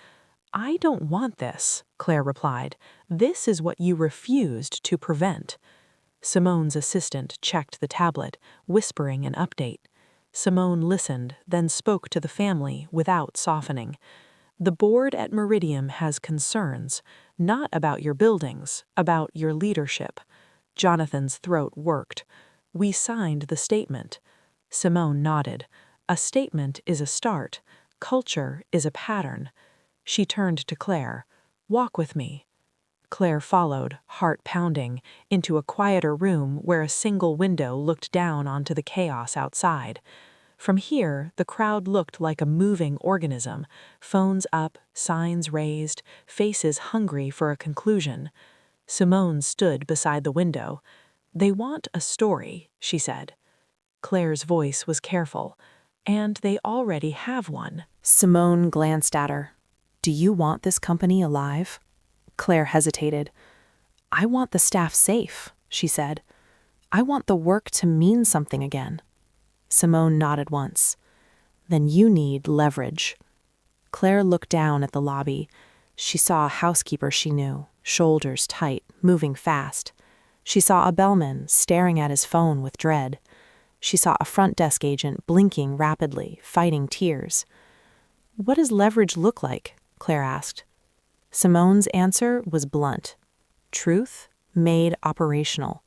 "I don't want this," Claire replied. "This is what you refused to prevent." Simone's assistant checked the tablet, whispering an update. Simone listened, then spoke to the family without softening. "The board at Meridian has concerns, not about your buildings, about your leadership." Jonathan's throat worked. "We signed the statement." Simone nodded. "A statement is a start. Culture is a pattern." She turned to Claire. "Walk with me." Claire followed, heart pounding, into a quieter room where a single window looked down onto the chaos outside. From here, the crowd looked like a moving organism, phones up, signs raised, faces hungry for a conclusion. Simone stood beside the window. "They want a story," she said. Claire's voice was careful. "And they already have one." Simone glanced at her. "Do you want this company alive?" Claire hesitated. "I want the staff safe," she said. "I want the work to mean something again." Simone nodded once. "Then you need leverage." Claire looked down at the lobby. She saw a housekeeper she knew, shoulders tight, moving fast. She saw a bellman staring at his phone with dread. She saw a front desk agent blinking rapidly, fighting tears. "What does leverage look like?" Claire asked. Simone's answer was blunt. Truth made operational.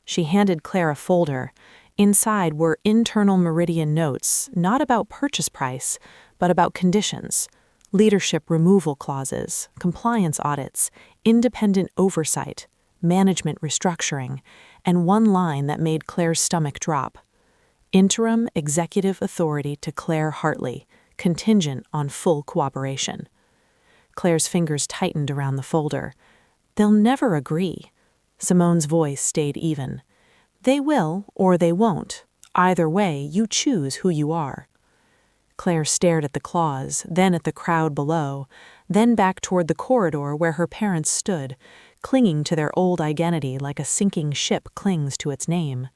She handed Claire a folder. Inside were internal Meridian notes, not about purchase price, but about conditions, leadership removal clauses, compliance audits, independent oversight, management restructuring, and one line that made Claire's stomach drop. Interim executive authority to Claire Hartley, contingent on full cooperation. Claire's fingers tightened around the folder. "They'll never agree." Simone's voice stayed even. "They will or they won't. Either way, you choose who you are." Claire stared at the clause, then at the crowd below, then back toward the corridor where her parents stood, clinging to their old identity like a sinking ship clings to its name.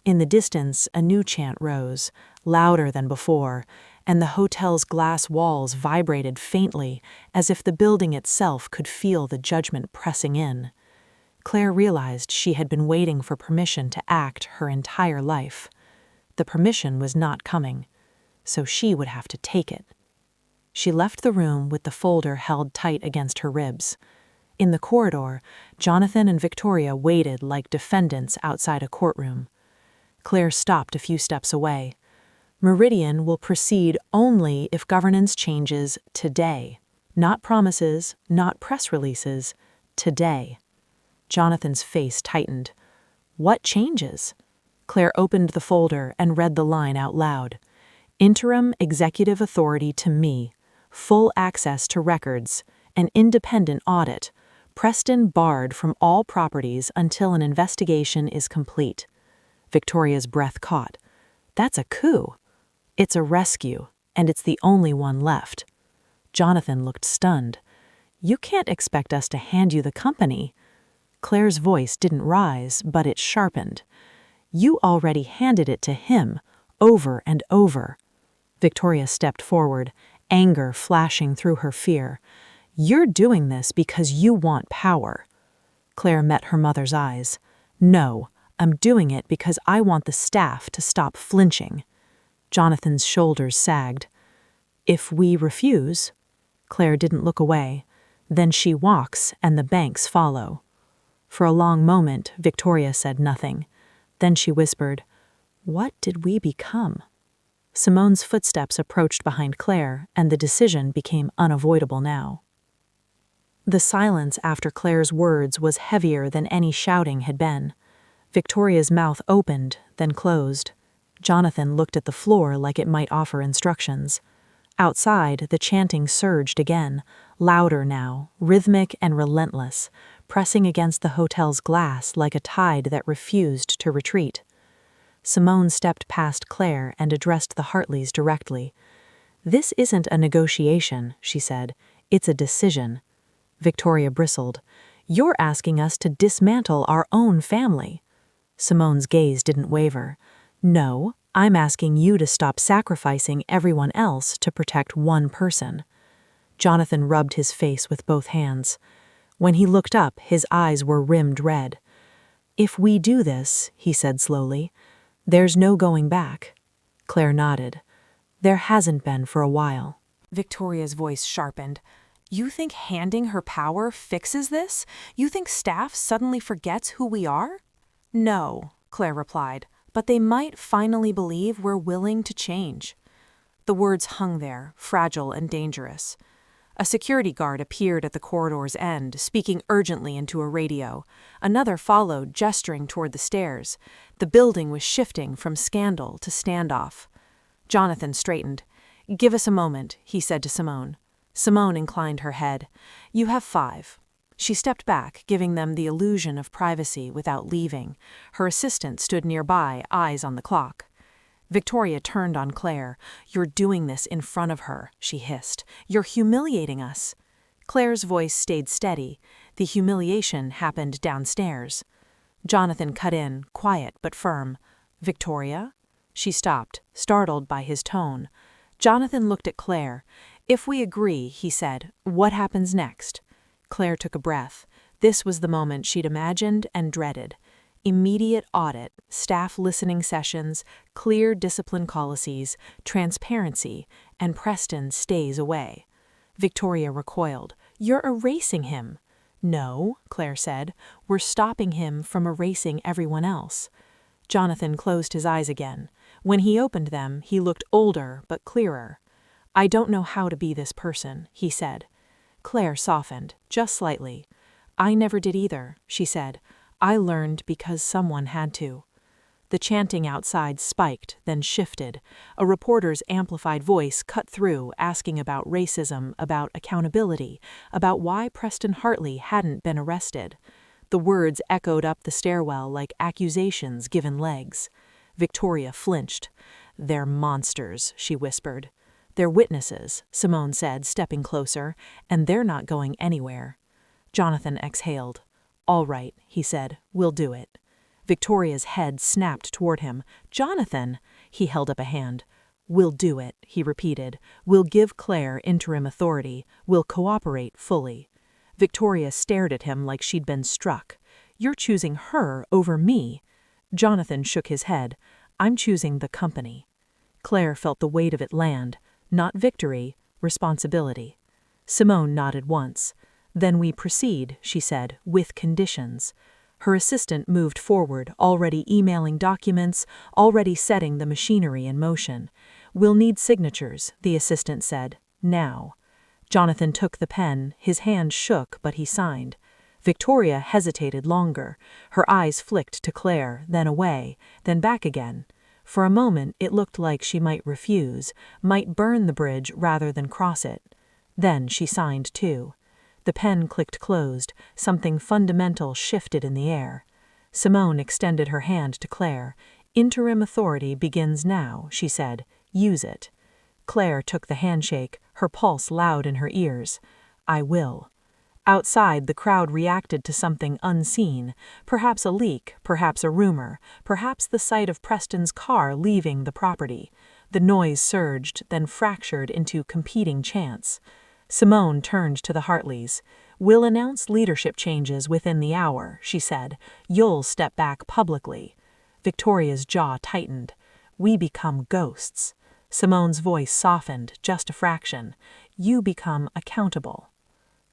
In the distance, a new chant rose, louder than before, and the hotel's glass walls vibrated faintly, as if the building itself could feel the judgment pressing in. Claire realized she had been waiting for permission to act her entire life. The permission was not coming, so she would have to take it. She left the room with the folder held tight against her ribs. In the corridor, Jonathan and Victoria waited like defendants outside a courtroom. Claire stopped a few steps away. "Meridian will proceed only if governance changes today. Not promises, not press releases. Today." Jonathan's face tightened. "What changes?" Claire opened the folder and read the line out loud. "Interim executive authority to me. Full access to records. An independent audit. Preston barred from all properties until an investigation is complete." Victoria's breath caught. "That's a coup." "It's a rescue, and it's the only one left." Jonathan looked stunned. "You can't expect us to hand you the company." Claire's voice didn't rise, but it sharpened. "You already handed it to him, over and over." Victoria stepped forward, anger flashing through her fear. "You're doing this because you want power." Claire met her mother's eyes. "No, I'm doing it because I want the staff to stop flinching." Jonathan's shoulders sagged. "If we refuse?" Claire didn't look away. "Then she walks and the banks follow." For a long moment, Victoria said nothing. Then she whispered, "What did we become?" Simone's footsteps approached behind Claire, and the decision became unavoidable now. The silence after Claire's words was heavier than any shouting had been. Victoria's mouth opened, then closed. Jonathan looked at the floor like it might offer instructions. Outside, the chanting surged again, louder now, rhythmic and relentless, pressing against the hotel's glass like a tide that refused to retreat. Simone stepped past Claire and addressed the Hartleys directly. "This isn't a negotiation," she said. "It's a decision." Victoria bristled. "You're asking us to dismantle our own family." Simone's gaze didn't waver. "No, I'm asking you to stop sacrificing everyone else to protect one person." Jonathan rubbed his face with both hands. When he looked up, his eyes were rimmed red. "If we do this," he said slowly, "there's no going back." Claire nodded. "There hasn't been for a while." Victoria's voice sharpened. "You think handing her power fixes this? You think staff suddenly forgets who we are?" "No," Claire replied, "but they might finally believe we're willing to change." The words hung there, fragile and dangerous. A security guard appeared at the corridor's end, speaking urgently into a radio. Another followed, gesturing toward the stairs. The building was shifting from scandal to standoff. Jonathan straightened. "Give us a moment," he said to Simone. Simone inclined her head. "You have 5. She stepped back, giving them the illusion of privacy without leaving. Her assistant stood nearby, eyes on the clock. Victoria turned on Claire. "You're doing this in front of her," she hissed. "You're humiliating us." Claire's voice stayed steady. The humiliation happened downstairs. Jonathan cut in, quiet but firm. "Victoria?" She stopped, startled by his tone. Jonathan looked at Claire. "If we agree," he said, "what happens next?" Claire took a breath. This was the moment she'd imagined and dreaded. Immediate audit, staff listening sessions, clear discipline policies, transparency, and Preston stays away. Victoria recoiled. "You're erasing him." "No," Claire said. "We're stopping him from erasing everyone else." Jonathan closed his eyes again. When he opened them, he looked older but clearer. "I don't know how to be this person," he said. Claire softened, just slightly. "I never did either," she said. "I learned because someone had to." The chanting outside spiked, then shifted. A reporter's amplified voice cut through, asking about racism, about accountability, about why Preston Hartley hadn't been arrested. The words echoed up the stairwell like accusations given legs. Victoria flinched. "They're monsters," she whispered. "They're witnesses," Simone said, stepping closer, "and they're not going anywhere." Jonathan exhaled. "All right," he said, "we'll do it." Victoria's head snapped toward him. "Jonathan!" He held up a hand. "We'll do it," he repeated. "We'll give Claire interim authority. We'll cooperate fully." Victoria stared at him like she'd been struck. "You're choosing her over me." Jonathan shook his head. "I'm choosing the company." Claire felt the weight of it land. Not victory, responsibility. Simone nodded once. "Then we proceed," she said, "with conditions." Her assistant moved forward, already emailing documents, already setting the machinery in motion. "We'll need signatures," the assistant said. "Now." Jonathan took the pen. His hand shook, but he signed. Victoria hesitated longer. Her eyes flicked to Claire, then away, then back again. For a moment it looked like she might refuse, might burn the bridge rather than cross it. Then she signed too. The pen clicked closed. Something fundamental shifted in the air. Simone extended her hand to Claire. "Interim authority begins now," she said. "Use it." Claire took the handshake, her pulse loud in her ears. "I will." Outside, the crowd reacted to something unseen, perhaps a leak, perhaps a rumor, perhaps the sight of Preston's car leaving the property. The noise surged, then fractured into competing chants. Simone turned to the Hartleys. "We'll announce leadership changes within the hour," she said. "You'll step back publicly." Victoria's jaw tightened. "We become ghosts." Simone's voice softened, just a fraction. "You become accountable."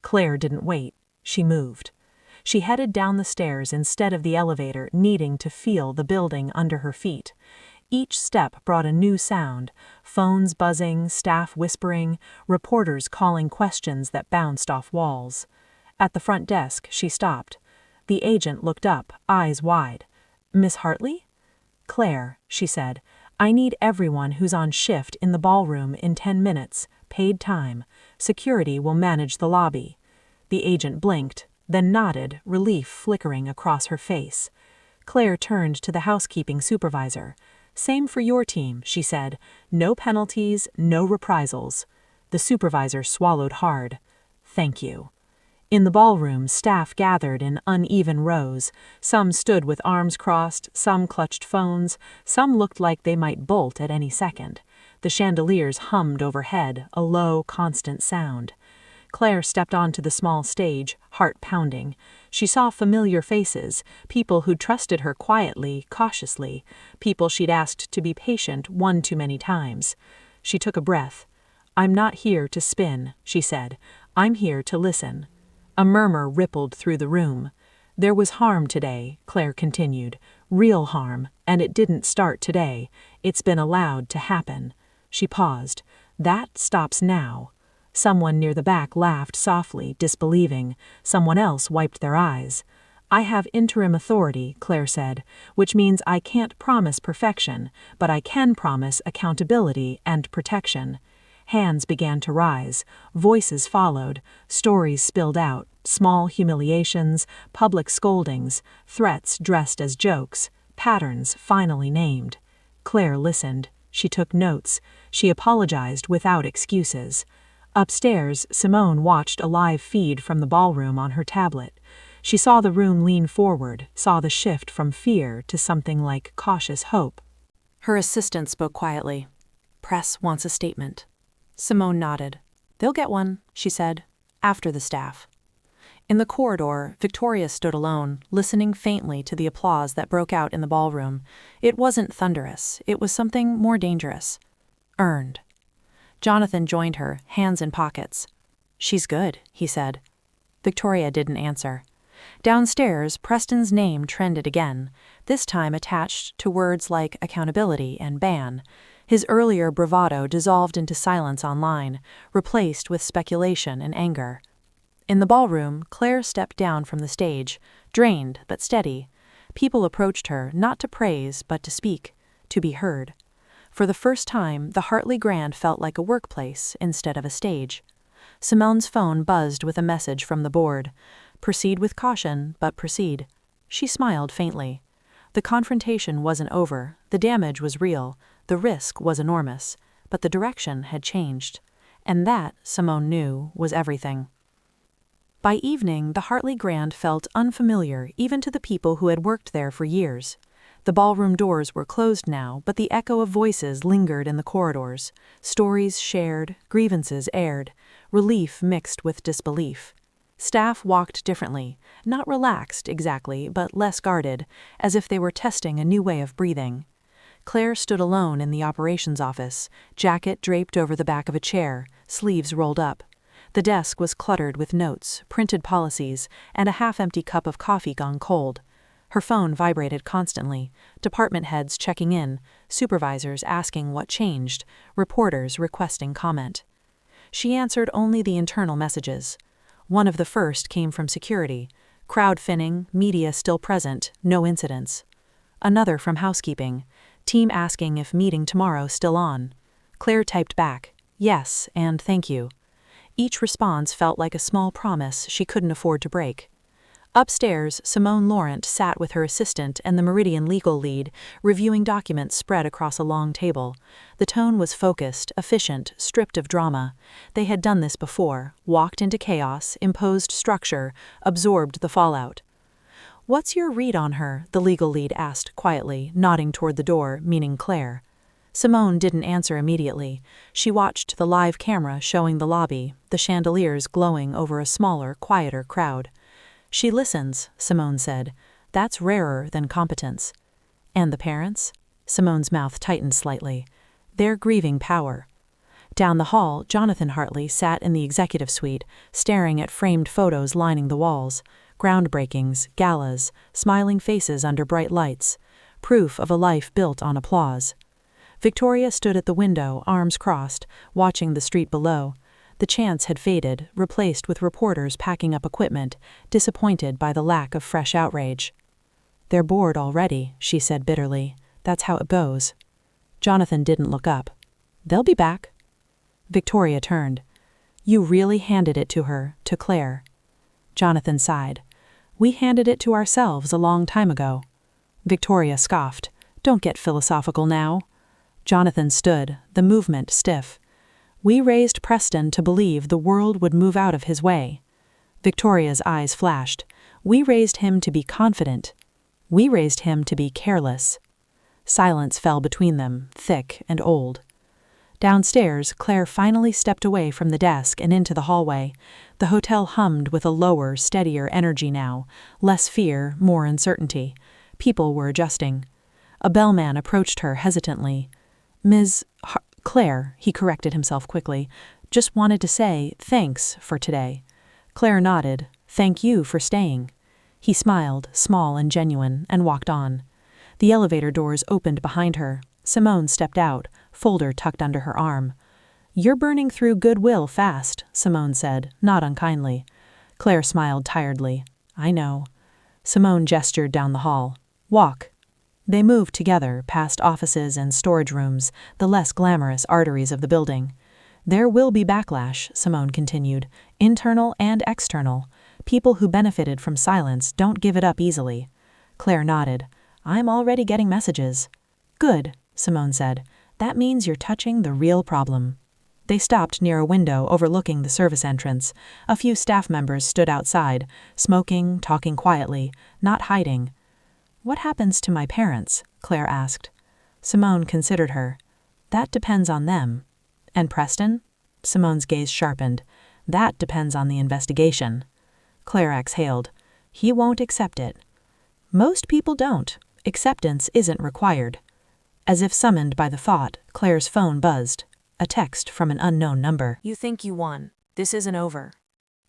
Claire didn't wait. She moved. She headed down the stairs instead of the elevator, needing to feel the building under her feet. Each step brought a new sound, phones buzzing, staff whispering, reporters calling questions that bounced off walls. At the front desk, she stopped. The agent looked up, eyes wide. "Miss Hartley?" "Claire," she said, "I need everyone who's on shift in the ballroom in 10 minutes, paid time. Security will manage the lobby." The agent blinked, then nodded, relief flickering across her face. Claire turned to the housekeeping supervisor. "Same for your team," she said. "No penalties, no reprisals." The supervisor swallowed hard. "Thank you." In the ballroom, staff gathered in uneven rows. Some stood with arms crossed, some clutched phones, some looked like they might bolt at any second. The chandeliers hummed overhead, a low, constant sound. Claire stepped onto the small stage, heart pounding. She saw familiar faces, people who'd trusted her quietly, cautiously, people she'd asked to be patient one too many times. She took a breath. "I'm not here to spin," she said. "I'm here to listen." A murmur rippled through the room. "There was harm today," Claire continued. "Real harm, and it didn't start today. It's been allowed to happen." She paused. "That stops now." Someone near the back laughed softly, disbelieving. Someone else wiped their eyes. "I have interim authority," Claire said, "which means I can't promise perfection, but I can promise accountability and protection." Hands began to rise, voices followed, stories spilled out, small humiliations, public scoldings, threats dressed as jokes, patterns finally named. Claire listened. She took notes. She apologized without excuses. Upstairs, Simone watched a live feed from the ballroom on her tablet. She saw the room lean forward, saw the shift from fear to something like cautious hope. Her assistant spoke quietly. "Press wants a statement." Simone nodded. "They'll get one," she said, "after the staff." In the corridor, Victoria stood alone, listening faintly to the applause that broke out in the ballroom. It wasn't thunderous, it was something more dangerous. Earned. Jonathan joined her, hands in pockets. "She's good," he said. Victoria didn't answer. Downstairs, Preston's name trended again, this time attached to words like accountability and ban. His earlier bravado dissolved into silence online, replaced with speculation and anger. In the ballroom, Claire stepped down from the stage, drained but steady. People approached her, not to praise but to speak, to be heard. For the first time, the Hartley Grand felt like a workplace instead of a stage. Simone's phone buzzed with a message from the board. "Proceed with caution, but proceed." She smiled faintly. The confrontation wasn't over, the damage was real, the risk was enormous, but the direction had changed. And that, Simone knew, was everything. By evening, the Hartley Grand felt unfamiliar even to the people who had worked there for years. The ballroom doors were closed now, but the echo of voices lingered in the corridors. Stories shared, grievances aired, relief mixed with disbelief. Staff walked differently, not relaxed exactly, but less guarded, as if they were testing a new way of breathing. Claire stood alone in the operations office, jacket draped over the back of a chair, sleeves rolled up. The desk was cluttered with notes, printed policies, and a half-empty cup of coffee gone cold. Her phone vibrated constantly, department heads checking in, supervisors asking what changed, reporters requesting comment. She answered only the internal messages. One of the first came from security. Crowd finning, media still present, no incidents. Another from housekeeping. Team asking if meeting tomorrow still on. Claire typed back, "Yes, and thank you." Each response felt like a small promise she couldn't afford to break. Upstairs, Simone Laurent sat with her assistant and the Meridian legal lead, reviewing documents spread across a long table. The tone was focused, efficient, stripped of drama. They had done this before, walked into chaos, imposed structure, absorbed the fallout. "What's your read on her?" the legal lead asked quietly, nodding toward the door, meaning Claire. Simone didn't answer immediately. She watched the live camera showing the lobby, the chandeliers glowing over a smaller, quieter crowd. "She listens," Simone said. "That's rarer than competence." "And the parents?" Simone's mouth tightened slightly. "They're grieving power." Down the hall, Jonathan Hartley sat in the executive suite, staring at framed photos lining the walls. Groundbreakings, galas, smiling faces under bright lights. Proof of a life built on applause. Victoria stood at the window, arms crossed, watching the street below. The chance had faded, replaced with reporters packing up equipment, disappointed by the lack of fresh outrage. "They're bored already," she said bitterly. "That's how it goes." Jonathan didn't look up. "They'll be back." Victoria turned. "You really handed it to her, to Claire." Jonathan sighed. "We handed it to ourselves a long time ago." Victoria scoffed. "Don't get philosophical now." Jonathan stood, the movement stiff. "We raised Preston to believe the world would move out of his way." Victoria's eyes flashed. "We raised him to be confident. We raised him to be careless." Silence fell between them, thick and old. Downstairs, Claire finally stepped away from the desk and into the hallway. The hotel hummed with a lower, steadier energy now, less fear, more uncertainty. People were adjusting. A bellman approached her hesitantly. "Ms. Claire," he corrected himself quickly, "just wanted to say thanks for today." Claire nodded. "Thank you for staying." He smiled, small and genuine, and walked on. The elevator doors opened behind her. Simone stepped out, folder tucked under her arm. "You're burning through goodwill fast," Simone said, not unkindly. Claire smiled tiredly. "I know." Simone gestured down the hall. "Walk." They moved together, past offices and storage rooms, the less glamorous arteries of the building. "There will be backlash," Simone continued, "internal and external. People who benefited from silence don't give it up easily." Claire nodded. "I'm already getting messages." "Good," Simone said. "That means you're touching the real problem." They stopped near a window overlooking the service entrance. A few staff members stood outside, smoking, talking quietly, not hiding. "What happens to my parents?" Claire asked. Simone considered her. "That depends on them." "And Preston?" Simone's gaze sharpened. "That depends on the investigation." Claire exhaled. "He won't accept it." "Most people don't. Acceptance isn't required." As if summoned by the thought, Claire's phone buzzed. A text from an unknown number. "You think you won. This isn't over."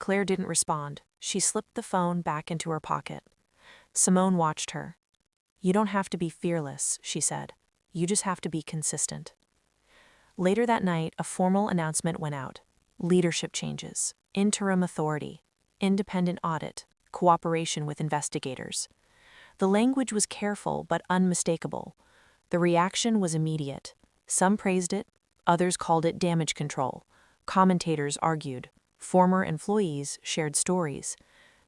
Claire didn't respond. She slipped the phone back into her pocket. Simone watched her. "You don't have to be fearless," she said. "You just have to be consistent." Later that night, a formal announcement went out. Leadership changes, interim authority, independent audit, cooperation with investigators. The language was careful but unmistakable. The reaction was immediate. Some praised it, others called it damage control. Commentators argued. Former employees shared stories.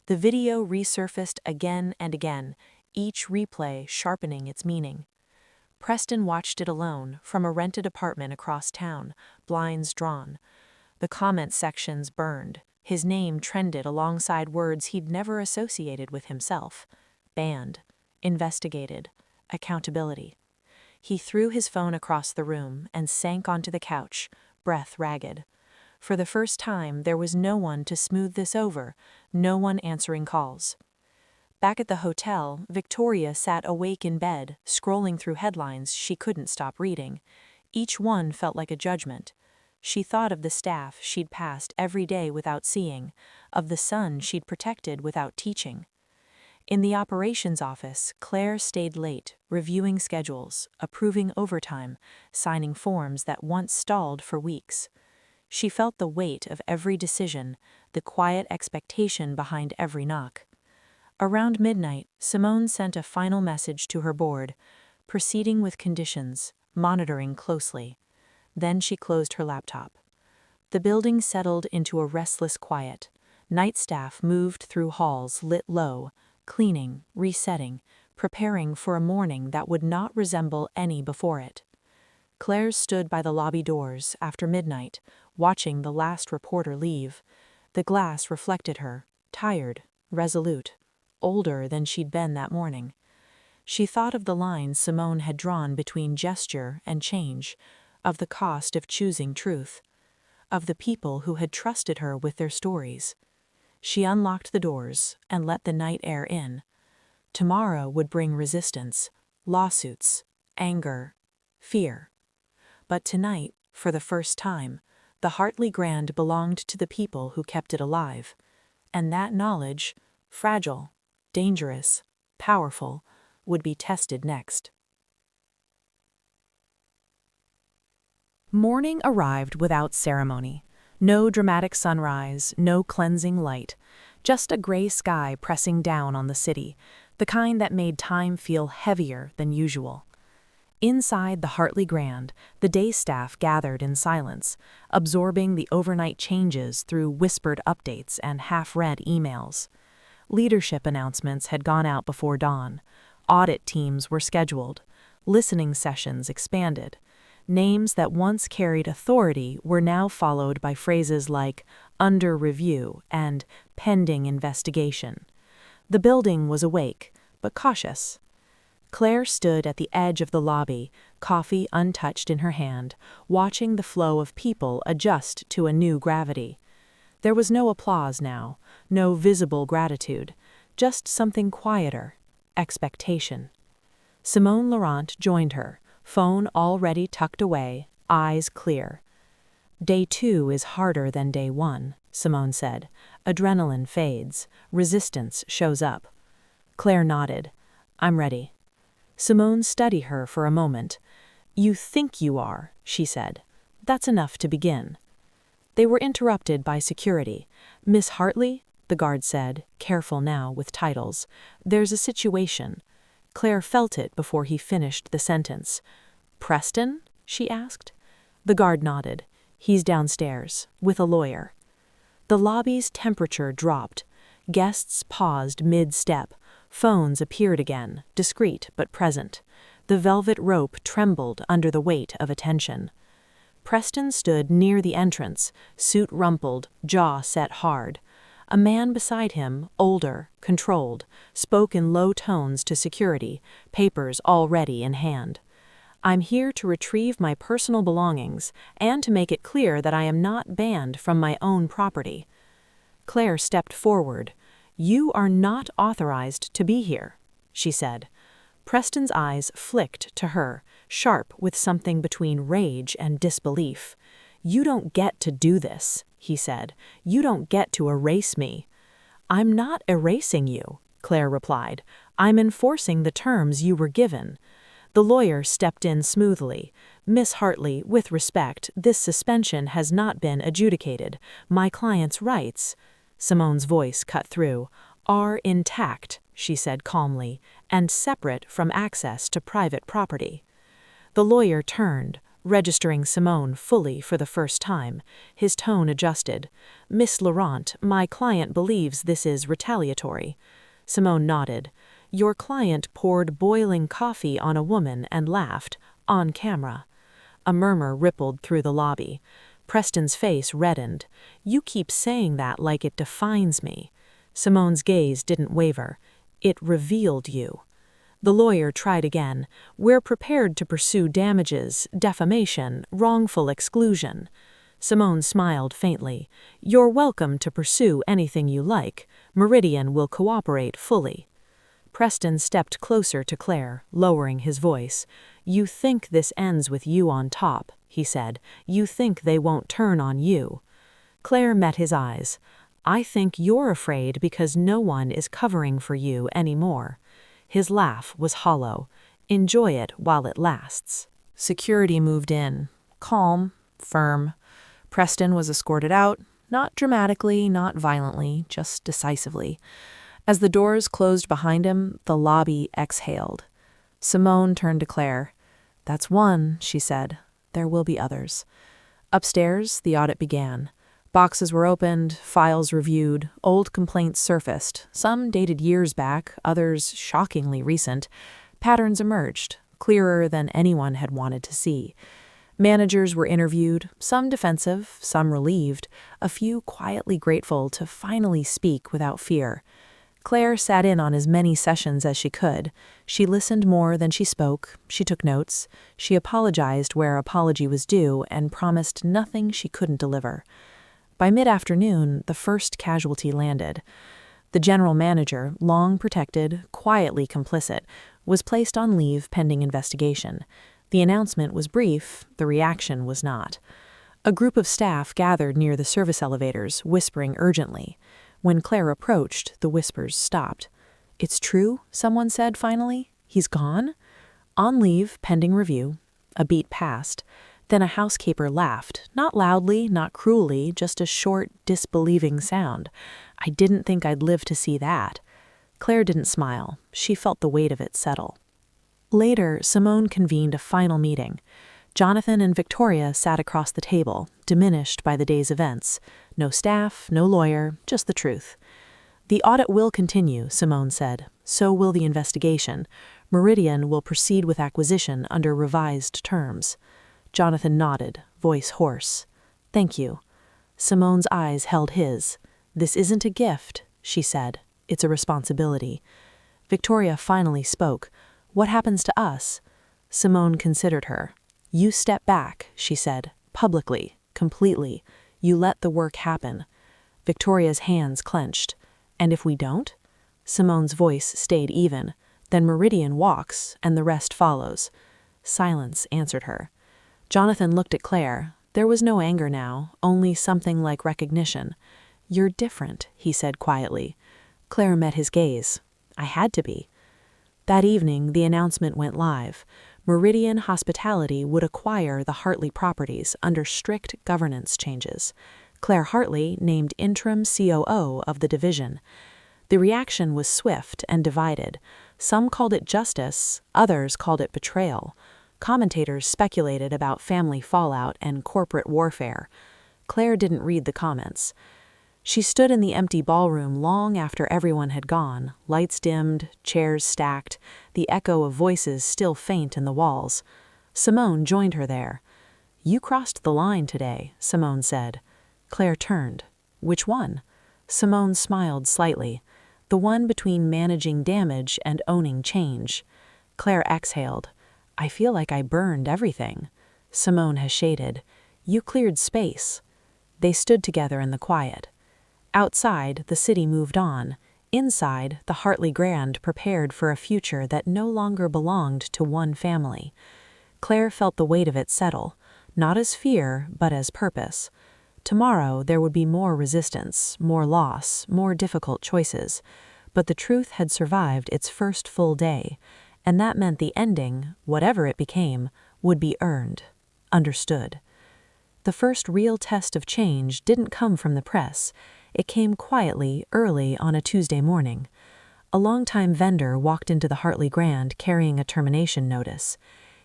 The video resurfaced again and again, each replay sharpening its meaning. Preston watched it alone, from a rented apartment across town, blinds drawn. The comment sections burned. His name trended alongside words he'd never associated with himself. Banned, investigated, accountability. He threw his phone across the room and sank onto the couch, breath ragged. For the first time, there was no one to smooth this over, no one answering calls. Back at the hotel, Victoria sat awake in bed, scrolling through headlines she couldn't stop reading. Each one felt like a judgment. She thought of the staff she'd passed every day without seeing, of the son she'd protected without teaching. In the operations office, Claire stayed late, reviewing schedules, approving overtime, signing forms that once stalled for weeks. She felt the weight of every decision, the quiet expectation behind every knock. Around midnight, Simone sent a final message to her board, proceeding with conditions, monitoring closely. Then she closed her laptop. The building settled into a restless quiet. Night staff moved through halls lit low, cleaning, resetting, preparing for a morning that would not resemble any before it. Claire stood by the lobby doors after midnight, watching the last reporter leave. The glass reflected her, tired, resolute, older than she'd been that morning. She thought of the lines Simone had drawn between gesture and change, of the cost of choosing truth, of the people who had trusted her with their stories. She unlocked the doors and let the night air in. Tomorrow would bring resistance, lawsuits, anger, fear. But tonight, for the first time, the Hartley Grand belonged to the people who kept it alive. And that knowledge, fragile, dangerous, powerful, would be tested next. Morning arrived without ceremony. No dramatic sunrise, no cleansing light, just a gray sky pressing down on the city, the kind that made time feel heavier than usual. Inside the Hartley Grand, the day staff gathered in silence, absorbing the overnight changes through whispered updates and half-read emails. Leadership announcements had gone out before dawn. Audit teams were scheduled. Listening sessions expanded. Names that once carried authority were now followed by phrases like "under review" and "pending investigation." The building was awake, but cautious. Claire stood at the edge of the lobby, coffee untouched in her hand, watching the flow of people adjust to a new gravity. There was no applause now, no visible gratitude, just something quieter: expectation. Simone Laurent joined her, phone already tucked away, eyes clear. "Day 2 is harder than day 1, Simone said. Adrenaline fades, resistance shows up. Claire nodded. "I'm ready." Simone studied her for a moment. "You think you are," she said. "That's enough to begin." They were interrupted by security. "Miss Hartley," the guard said, careful now with titles. "There's a situation." Claire felt it before he finished the sentence. "Preston?" she asked. The guard nodded. "He's downstairs, with a lawyer." The lobby's temperature dropped. Guests paused mid-step. Phones appeared again, discreet but present. The velvet rope trembled under the weight of attention. Preston stood near the entrance, suit rumpled, jaw set hard. A man beside him, older, controlled, spoke in low tones to security, papers already in hand. "I'm here to retrieve my personal belongings and to make it clear that I am not banned from my own property." Claire stepped forward. "You are not authorized to be here," she said. Preston's eyes flicked to her, sharp with something between rage and disbelief. "You don't get to do this," he said. "You don't get to erase me." "I'm not erasing you," Claire replied. "I'm enforcing the terms you were given." The lawyer stepped in smoothly. "Miss Hartley, with respect, this suspension has not been adjudicated. My client's rights—" Simone's voice cut through. "Are intact," she said calmly, "and separate from access to private property." The lawyer turned, registering Simone fully for the first time. His tone adjusted. "Miss Laurent, my client believes this is retaliatory." Simone nodded. "Your client poured boiling coffee on a woman and laughed, on camera." A murmur rippled through the lobby. Preston's face reddened. "You keep saying that like it defines me." Simone's gaze didn't waver. "It revealed you." The lawyer tried again. "We're prepared to pursue damages, defamation, wrongful exclusion." Simone smiled faintly. "You're welcome to pursue anything you like. Meridian will cooperate fully." Preston stepped closer to Claire, lowering his voice. "You think this ends with you on top," he said. "You think they won't turn on you." Claire met his eyes. "I think you're afraid because no one is covering for you anymore." His laugh was hollow. "Enjoy it while it lasts." Security moved in. Calm, firm. Preston was escorted out, not dramatically, not violently, just decisively. As the doors closed behind him, the lobby exhaled. Simone turned to Claire. "That's one," she said. "There will be others." Upstairs, the audit began. Boxes were opened, files reviewed, old complaints surfaced, some dated years back, others shockingly recent. Patterns emerged, clearer than anyone had wanted to see. Managers were interviewed, some defensive, some relieved, a few quietly grateful to finally speak without fear. Claire sat in on as many sessions as she could. She listened more than she spoke, she took notes, she apologized where apology was due, and promised nothing she couldn't deliver. By mid-afternoon, the first casualty landed. The general manager, long protected, quietly complicit, was placed on leave pending investigation. The announcement was brief, the reaction was not. A group of staff gathered near the service elevators, whispering urgently. When Claire approached, the whispers stopped. "It's true," someone said finally. "He's gone?" "On leave, pending review." A beat passed. Then a housekeeper laughed, not loudly, not cruelly, just a short, disbelieving sound. I didn't think I'd live to see that. Claire didn't smile. She felt the weight of it settle. Later, Simone convened a final meeting. Jonathan and Victoria sat across the table, diminished by the day's events. No staff, no lawyer, just the truth. The audit will continue, Simone said. So will the investigation. Meridian will proceed with acquisition under revised terms. Jonathan nodded, voice hoarse. Thank you. Simone's eyes held his. This isn't a gift, she said. It's a responsibility. Victoria finally spoke. What happens to us? Simone considered her. You step back, she said, publicly, completely. You let the work happen. Victoria's hands clenched. And if we don't? Simone's voice stayed even. Then Meridian walks, and the rest follows. Silence answered her. Jonathan looked at Claire. There was no anger now, only something like recognition. You're different, he said quietly. Claire met his gaze. I had to be. That evening, the announcement went live. Meridian Hospitality would acquire the Hartley properties under strict governance changes. Claire Hartley named interim COO of the division. The reaction was swift and divided. Some called it justice, others called it betrayal. Commentators speculated about family fallout and corporate warfare. Claire didn't read the comments. She stood in the empty ballroom long after everyone had gone, lights dimmed, chairs stacked, the echo of voices still faint in the walls. Simone joined her there. You crossed the line today, Simone said. Claire turned. Which one? Simone smiled slightly. The one between managing damage and owning change. Claire exhaled. I feel like I burned everything. Simone has shaded. You cleared space. They stood together in the quiet. Outside, the city moved on. Inside, the Hartley Grand prepared for a future that no longer belonged to one family. Claire felt the weight of it settle, not as fear, but as purpose. Tomorrow, there would be more resistance, more loss, more difficult choices. But the truth had survived its first full day, and that meant the ending, whatever it became, would be earned, understood. The first real test of change didn't come from the press. It came quietly, early on a Tuesday morning. A longtime vendor walked into the Hartley Grand carrying a termination notice.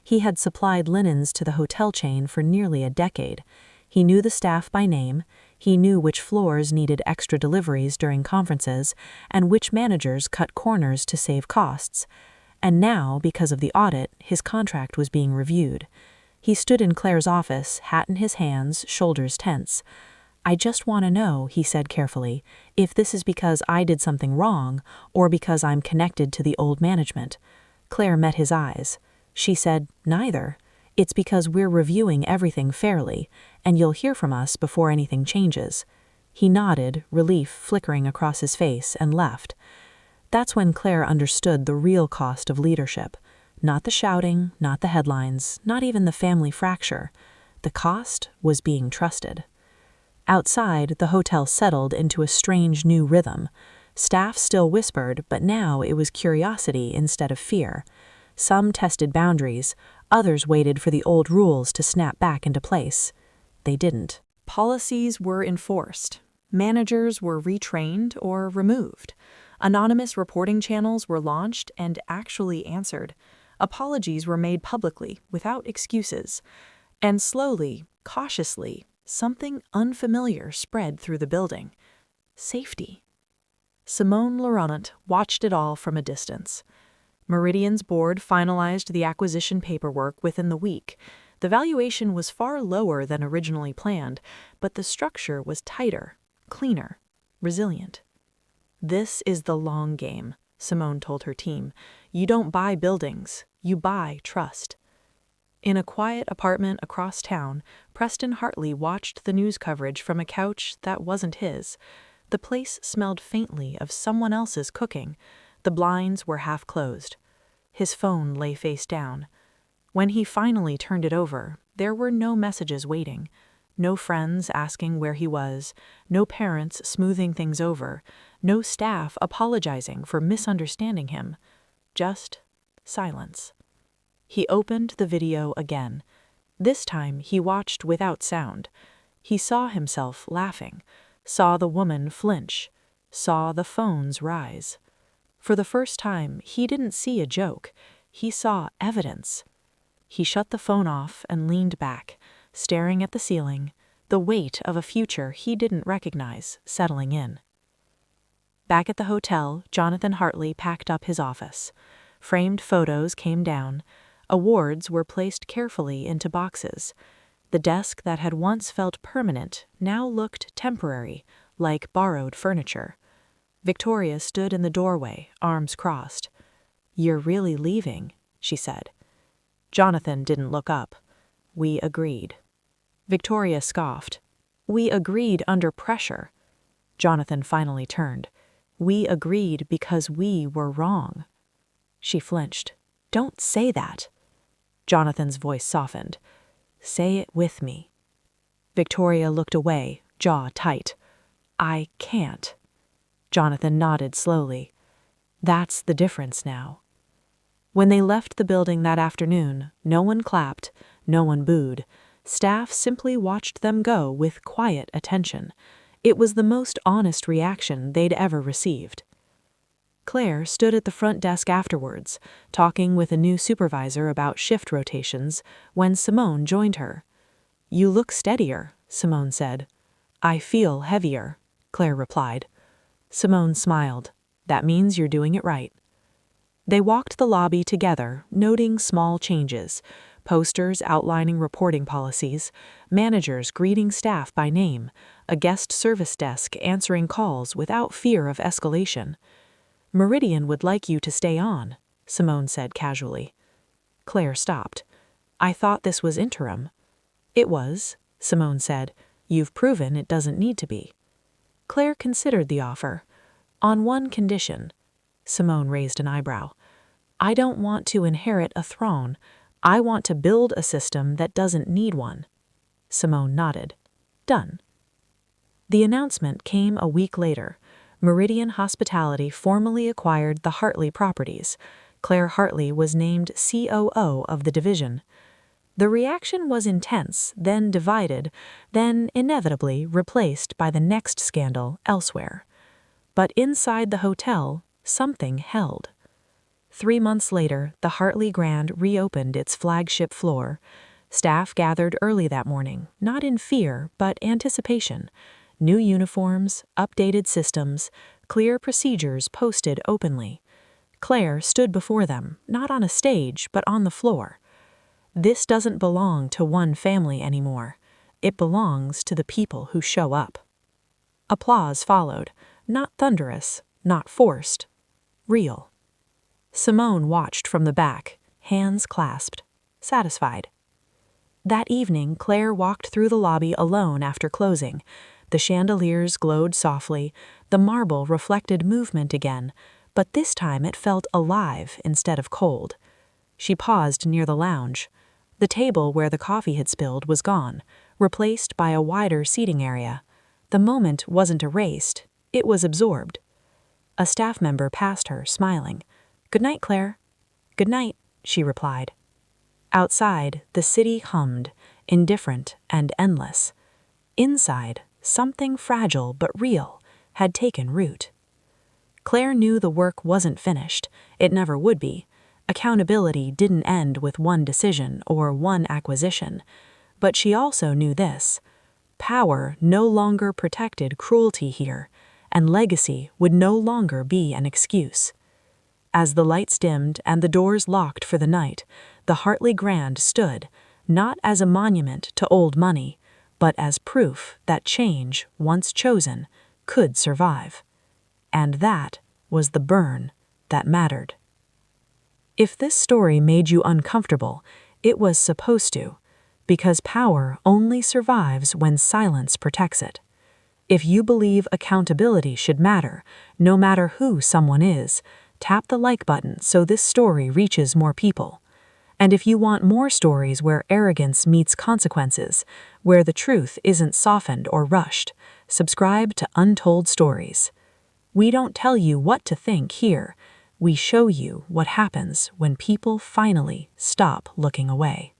He had supplied linens to the hotel chain for nearly a decade. He knew the staff by name, he knew which floors needed extra deliveries during conferences, and which managers cut corners to save costs. And now, because of the audit, his contract was being reviewed. He stood in Claire's office, hat in his hands, shoulders tense. I just want to know, he said carefully, if this is because I did something wrong or because I'm connected to the old management. Claire met his eyes. She said, neither. It's because we're reviewing everything fairly, and you'll hear from us before anything changes. He nodded, relief flickering across his face, and left. That's when Claire understood the real cost of leadership. Not the shouting, not the headlines, not even the family fracture. The cost was being trusted. Outside, the hotel settled into a strange new rhythm. Staff still whispered, but now it was curiosity instead of fear. Some tested boundaries, others waited for the old rules to snap back into place. They didn't. Policies were enforced. Managers were retrained or removed. Anonymous reporting channels were launched and actually answered. Apologies were made publicly, without excuses. And slowly, cautiously, something unfamiliar spread through the building. Safety. Simone Laurent watched it all from a distance. Meridian's board finalized the acquisition paperwork within the week. The valuation was far lower than originally planned, but the structure was tighter, cleaner, resilient. This is the long game, Simone told her team. You don't buy buildings, you buy trust. In a quiet apartment across town, Preston Hartley watched the news coverage from a couch that wasn't his. The place smelled faintly of someone else's cooking. The blinds were half closed. His phone lay face down. When he finally turned it over, there were no messages waiting. No friends asking where he was, no parents smoothing things over, no staff apologizing for misunderstanding him. Just silence. He opened the video again. This time he watched without sound. He saw himself laughing, saw the woman flinch, saw the phones rise. For the first time, he didn't see a joke. He saw evidence. He shut the phone off and leaned back, staring at the ceiling, the weight of a future he didn't recognize settling in. Back at the hotel, Jonathan Hartley packed up his office. Framed photos came down. Awards were placed carefully into boxes. The desk that had once felt permanent now looked temporary, like borrowed furniture. Victoria stood in the doorway, arms crossed. "You're really leaving," she said. Jonathan didn't look up. "We agreed." Victoria scoffed. "We agreed under pressure." Jonathan finally turned. "We agreed because we were wrong." She flinched. "Don't say that." Jonathan's voice softened. "Say it with me." Victoria looked away, jaw tight. "I can't." Jonathan nodded slowly. "That's the difference now." When they left the building that afternoon, no one clapped, no one booed. Staff simply watched them go with quiet attention. It was the most honest reaction they'd ever received. Claire stood at the front desk afterwards, talking with a new supervisor about shift rotations, when Simone joined her. "You look steadier," Simone said. "I feel heavier," Claire replied. Simone smiled. "That means you're doing it right." They walked the lobby together, noting small changes: posters outlining reporting policies, managers greeting staff by name, a guest service desk answering calls without fear of escalation. "Meridian would like you to stay on," Simone said casually. Claire stopped. "I thought this was interim." "It was," Simone said. "You've proven it doesn't need to be." Claire considered the offer. "On one condition." Simone raised an eyebrow. "I don't want to inherit a throne. I want to build a system that doesn't need one." Simone nodded. "Done." The announcement came a week later. Meridian Hospitality formally acquired the Hartley properties. Claire Hartley was named COO of the division. The reaction was intense, then divided, then inevitably replaced by the next scandal elsewhere. But inside the hotel, something held. 3 months later, the Hartley Grand reopened its flagship floor. Staff gathered early that morning, not in fear, but anticipation. New uniforms, updated systems, clear procedures posted openly. Claire stood before them, not on a stage, but on the floor. "This doesn't belong to one family anymore. It belongs to the people who show up." Applause followed, not thunderous, not forced, real. Simone watched from the back, hands clasped, satisfied. That evening, Claire walked through the lobby alone after closing. The chandeliers glowed softly, the marble reflected movement again, but this time it felt alive instead of cold. She paused near the lounge. The table where the coffee had spilled was gone, replaced by a wider seating area. The moment wasn't erased, it was absorbed. A staff member passed her, smiling. "Good night, Claire." "Good night," she replied. Outside, the city hummed, indifferent and endless. Inside, something fragile but real had taken root. Claire knew the work wasn't finished. It never would be. Accountability didn't end with one decision or one acquisition. But she also knew this: power no longer protected cruelty here, and legacy would no longer be an excuse. As the lights dimmed and the doors locked for the night, the Hartley Grand stood, not as a monument to old money, but as proof that change, once chosen, could survive. And that was the burn that mattered. If this story made you uncomfortable, it was supposed to, because power only survives when silence protects it. If you believe accountability should matter, no matter who someone is, tap the like button so this story reaches more people. And if you want more stories where arrogance meets consequences, where the truth isn't softened or rushed, subscribe to Untold Stories. We don't tell you what to think here. We show you what happens when people finally stop looking away.